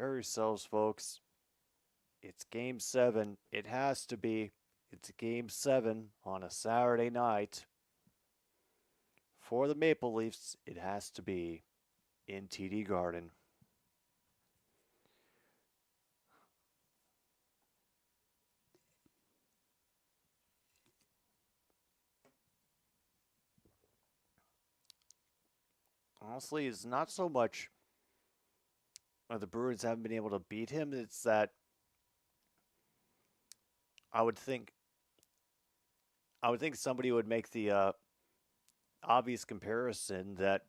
Prepare yourselves, folks. It's Game 7. It has to be. It's Game 7 on a Saturday night. For the Maple Leafs, it has to be in TD Garden. Honestly, it's not so much the Bruins haven't been able to beat him. It's that I would think somebody would make the obvious comparison that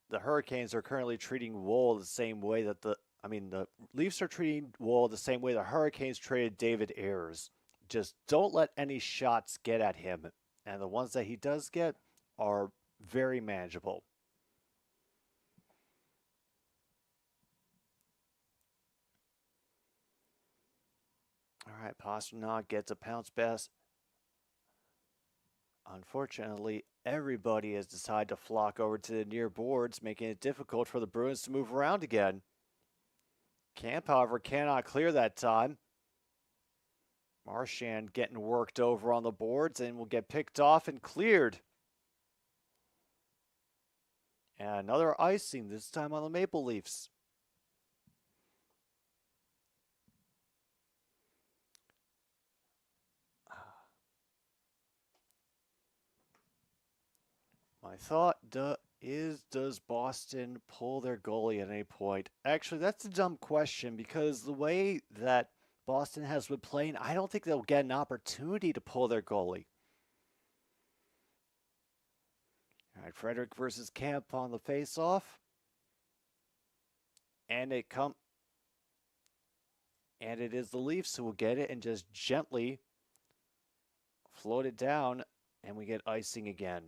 the Hurricanes are currently treating Woll the same way that the Leafs are treating Woll the same way the Hurricanes treated David Ayers. Just don't let any shots get at him, and the ones that he does get are very manageable. All right, Pastrnak gets a pounce pass. Unfortunately, everybody has decided to flock over to the near boards, making it difficult for the Bruins to move around again. Camp, however, cannot clear that time. Marchand getting worked over on the boards and will get picked off and cleared. And another icing, this time on the Maple Leafs. My thought is, does Boston pull their goalie at any point? Actually, that's a dumb question because the way that Boston has been playing, I don't think they'll get an opportunity to pull their goalie. All right, Frederick versus Camp on the face-off. And it is the Leafs who will get it and just gently float it down, and we get icing again.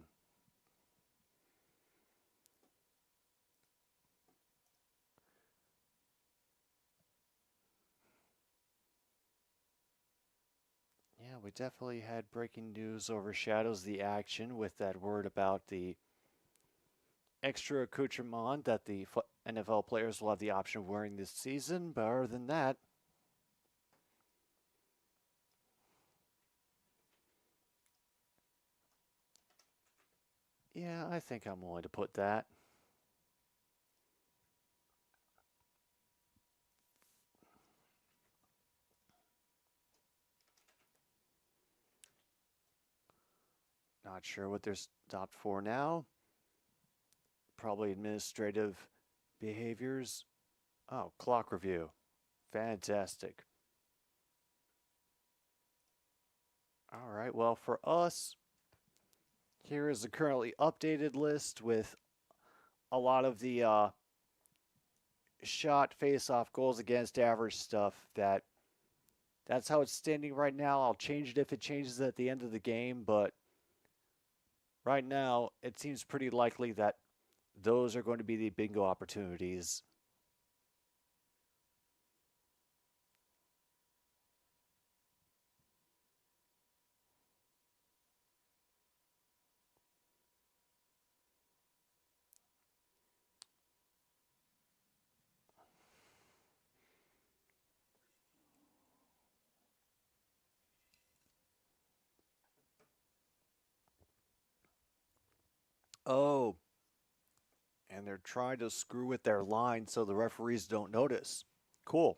Yeah, we definitely had breaking news overshadows the action with that word about the extra accoutrement that the NFL players will have the option of wearing this season. But other than that, yeah, I think I'm willing to put that. Not sure what they're stopped for now. Probably administrative behaviors. Oh, clock review. Fantastic. All right, well, for us, here is the currently updated list with a lot of the shot face-off goals against average stuff. That's how it's standing right now. I'll change it if it changes at the end of the game, but right now it seems pretty likely that those are going to be the bingo opportunities. Oh, and they're trying to screw with their line so the referees don't notice. Cool.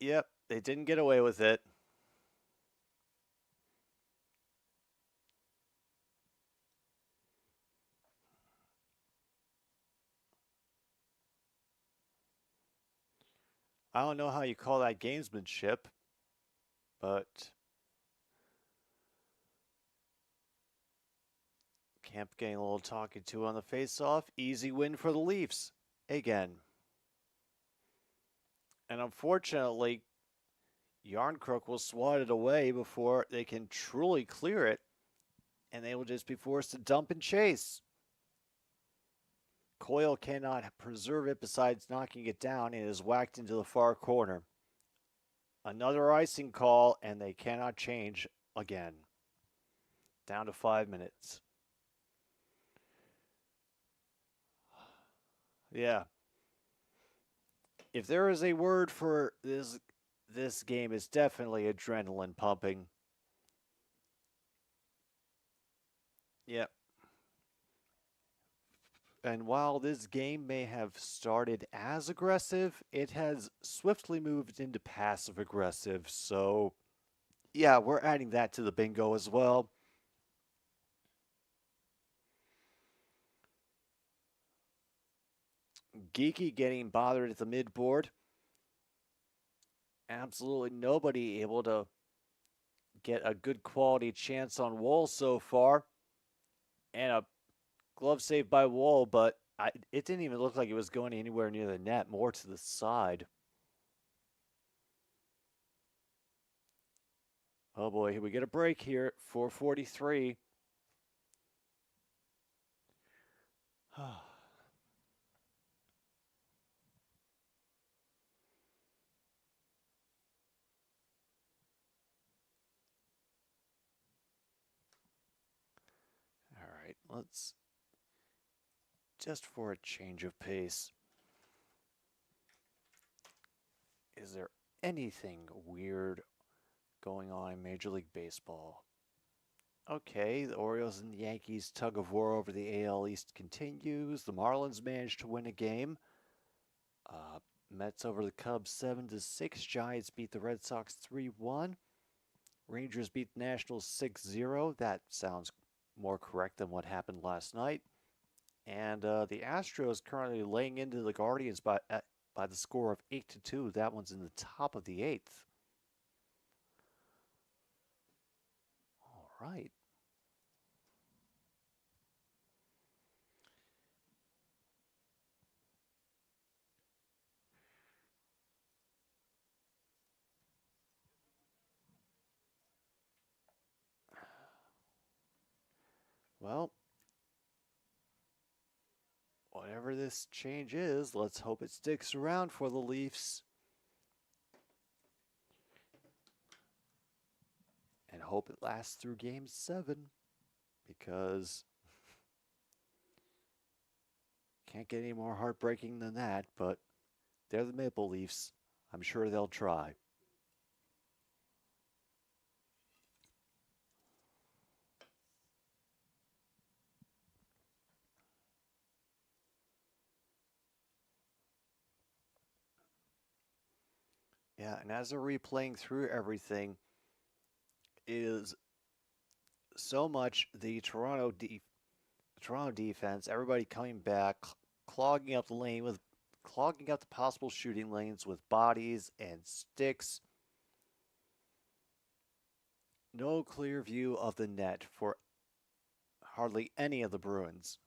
Yep, they didn't get away with it. I don't know how you call that gamesmanship, but Camp getting a little talking to on the face-off. Easy win for the Leafs again. And unfortunately, Yarncrook will swat it away before they can truly clear it, and they will just be forced to dump and chase. Coyle cannot preserve it besides knocking it down and is whacked into the far corner. Another icing call, and they cannot change again. Down to 5 minutes. Yeah. If there is a word for this game, it's definitely adrenaline pumping. Yep. And while this game may have started as aggressive, it has swiftly moved into passive aggressive. So, yeah, we're adding that to the bingo as well. Geeky getting bothered at the midboard. Absolutely nobody able to get a good quality chance on Wool so far. And a glove save by Wool, but it didn't even look like it was going anywhere near the net, more to the side. Oh boy, we get a break here. 4:43. All right, let's just for a change of pace. Is there anything weird going on in Major League Baseball? Okay, the Orioles and the Yankees tug of war over the AL East continues. The Marlins managed to win a game. Mets over the Cubs 7-6. Giants beat the Red Sox 3-1. Rangers beat the Nationals 6-0. That sounds more correct than what happened last night. And the Astros currently laying into the Guardians by the score of 8-2. That one's in the top of the 8th. All right. Well, whatever this change is, let's hope it sticks around for the Leafs. And hope it lasts through Game 7, because can't get any more heartbreaking than that, but they're the Maple Leafs. I'm sure they'll try. Yeah, and as they're replaying through everything, is so much the Toronto defense, everybody coming back, clogging up the possible shooting lanes with bodies and sticks. No clear view of the net for hardly any of the Bruins.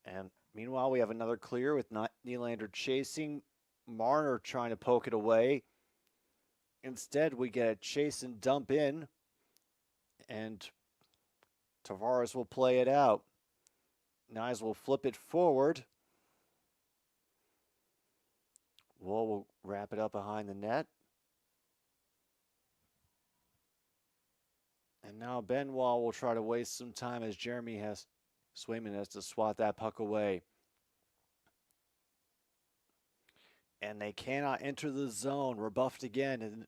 And meanwhile, we have another clear with Nylander chasing, Marner trying to poke it away. Instead, we get a chase and dump in, and Tavares will play it out. Nyes will flip it forward. Wool will wrap it up behind the net. And now Benoit will try to waste some time as Swayman has to swat that puck away. And they cannot enter the zone. Rebuffed again. And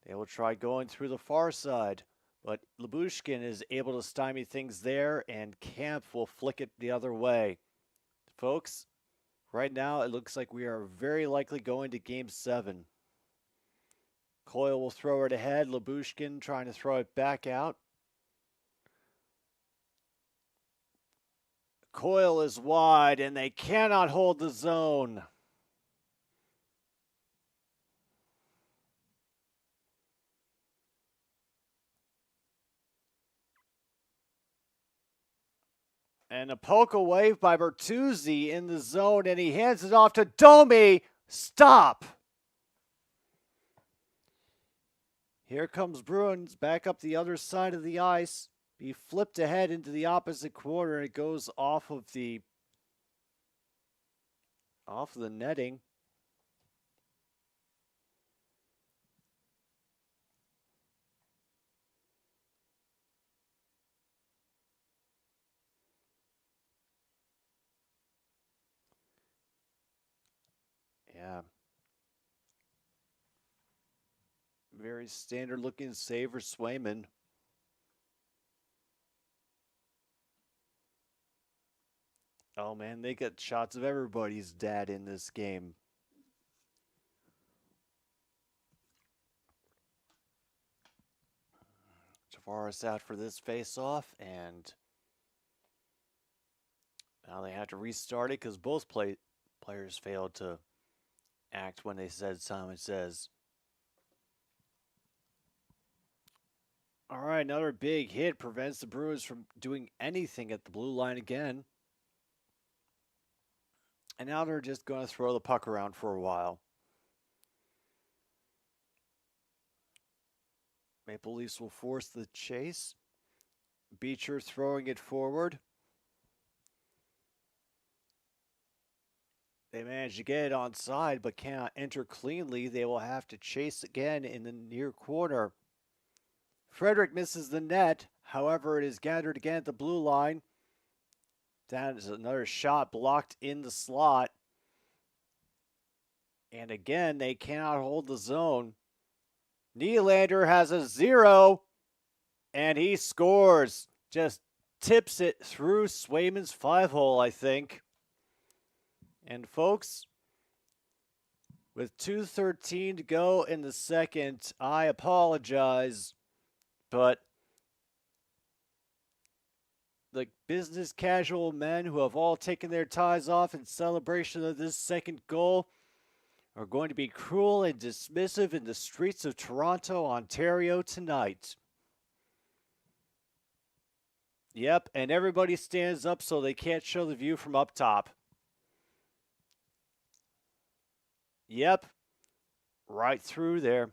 they will try going through the far side. But Lyubushkin is able to stymie things there, and Camp will flick it the other way. Folks, right now it looks like we are very likely going to Game 7. Coyle will throw it ahead. Lyubushkin trying to throw it back out. Coyle is wide, and they cannot hold the zone. And a poke away by Bertuzzi in the zone, and he hands it off to Domi. Stop! Here comes Bruins back up the other side of the ice. Be flipped ahead into the opposite corner, and it goes off of the netting. very standard looking save for Swayman. Oh man, they got shots of everybody's dad in this game. Tavares out for this face-off, and now they have to restart it because both players failed to act when they said Simon says. All right, another big hit prevents the Bruins from doing anything at the blue line again. And now they're just going to throw the puck around for a while. Maple Leafs will force the chase. Beecher throwing it forward. They managed to get it onside, but cannot enter cleanly. They will have to chase again in the near corner. Frederick misses the net. However, it is gathered again at the blue line. That is another shot blocked in the slot. And again, they cannot hold the zone. Nylander has a 0, and he scores. Just tips it through Swayman's 5-hole, I think. And folks, with 2:13 to go in the second, I apologize, but the business casual men who have all taken their ties off in celebration of this second goal are going to be cruel and dismissive in the streets of Toronto, Ontario tonight. Yep, and everybody stands up so they can't show the view from up top. Yep, right through there.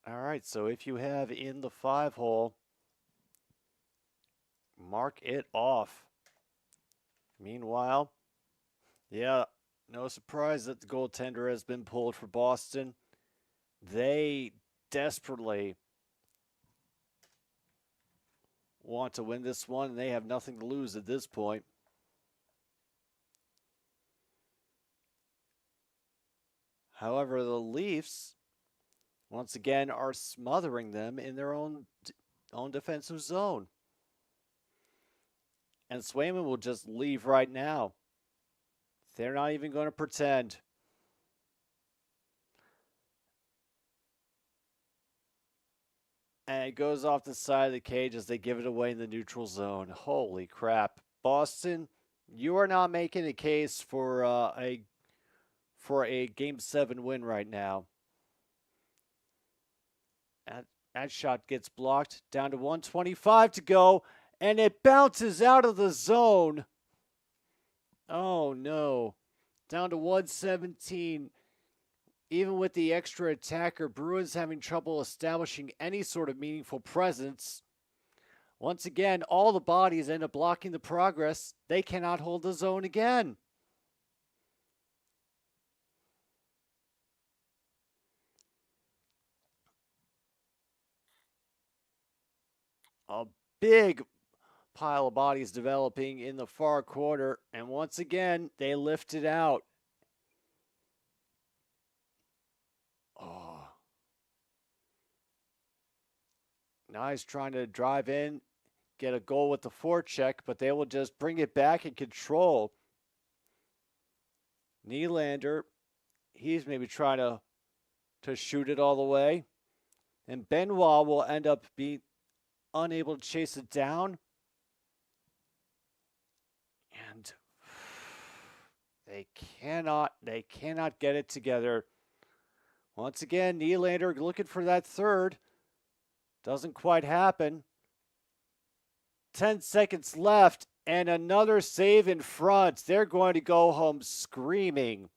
All right, so if you have in the 5-hole, mark it off. Meanwhile, yeah, no surprise that the goaltender has been pulled for Boston. They desperately want to win this one, and they have nothing to lose at this point. However, the Leafs, once again, are smothering them in their own defensive zone. And Swayman will just leave right now. They're not even going to pretend. And it goes off the side of the cage as they give it away in the neutral zone. Holy crap. Boston, you are not making a case for a Game 7 win right now. That shot gets blocked. Down to 1:25 to go. And it bounces out of the zone. Oh, no. Down to 117. Even with the extra attacker, Bruins having trouble establishing any sort of meaningful presence. Once again, all the bodies end up blocking the progress. They cannot hold the zone again. A big pile of bodies developing in the far corner, and once again, they lift it out. Oh. Now he's trying to drive in, get a goal with the forecheck, but they will just bring it back and control. Nylander, he's maybe trying to shoot it all the way. And Benoit will end up being unable to chase it down. And they cannot get it together. Once again, Nylander looking for that third. Doesn't quite happen. 10 seconds left and another save in front. They're going to go home screaming.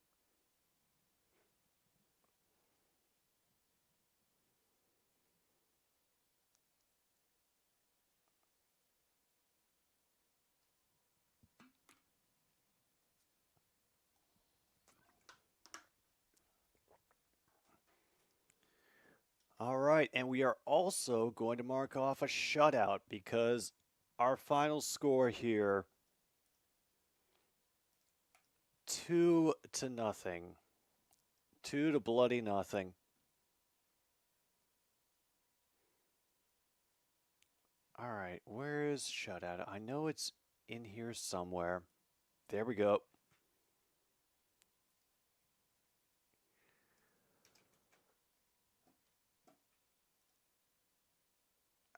All right, and we are also going to mark off a shutout because Our final score here, 2-0. 2-0. All right, where is shutout? I know it's in here somewhere. There we go.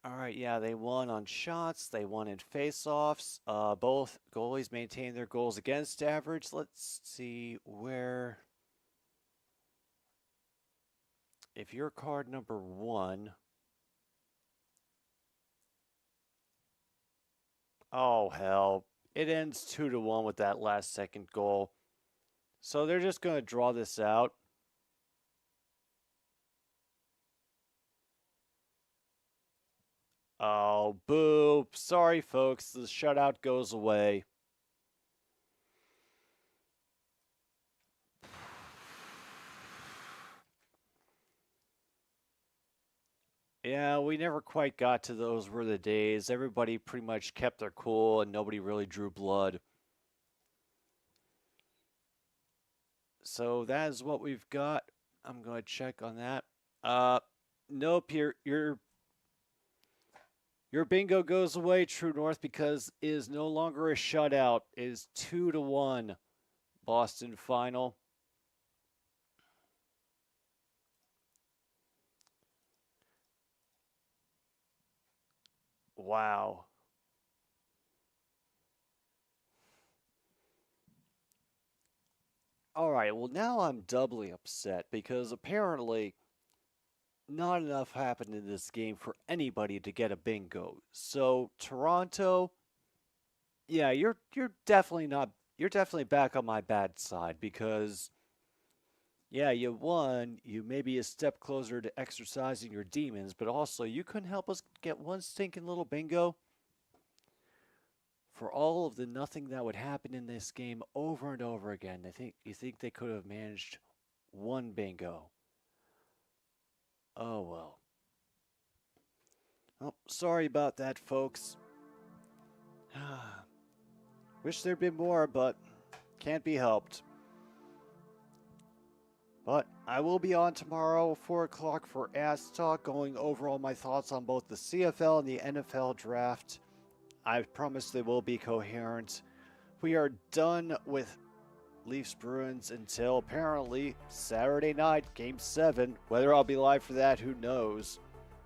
All right, yeah, they won on shots. They won in faceoffs. Both goalies maintained their goals against average. Let's see where. If you're card number 1. Oh, hell. It ends 2-1 with that last second goal. So they're just going to draw this out. Oh, boo. Sorry, folks. The shutout goes away. Yeah, we never quite got to those were the days. Everybody pretty much kept their cool and nobody really drew blood. So that is what we've got. I'm going to check on that. Nope, your bingo goes away, True North, because it is no longer a shutout. It is 2-1 Boston final. Wow. All right, well, now I'm doubly upset because apparently not enough happened in this game for anybody to get a bingo. So, Toronto, yeah, you're definitely not you're definitely back on my bad side because yeah, you won, you may be a step closer to exercising your demons, but also you couldn't help us get one stinking little bingo. For all of the nothing that would happen in this game over and over again, you think they could have managed one bingo. Oh well. Oh, sorry about that, folks. Wish there'd been more, but can't be helped. But I will be on tomorrow, 4 o'clock for Ass Talk, going over all my thoughts on both the CFL and the NFL draft. I promise they will be coherent. We are done with Leafs Bruins until apparently Saturday night, Game 7. Whether I'll be live for that, who knows.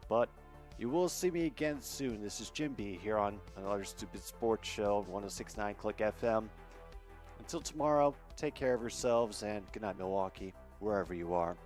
But you will see me again soon. This is Jim B here on another stupid sports show, 1069 Click FM. Until tomorrow, take care of yourselves and good night, Milwaukee, wherever you are.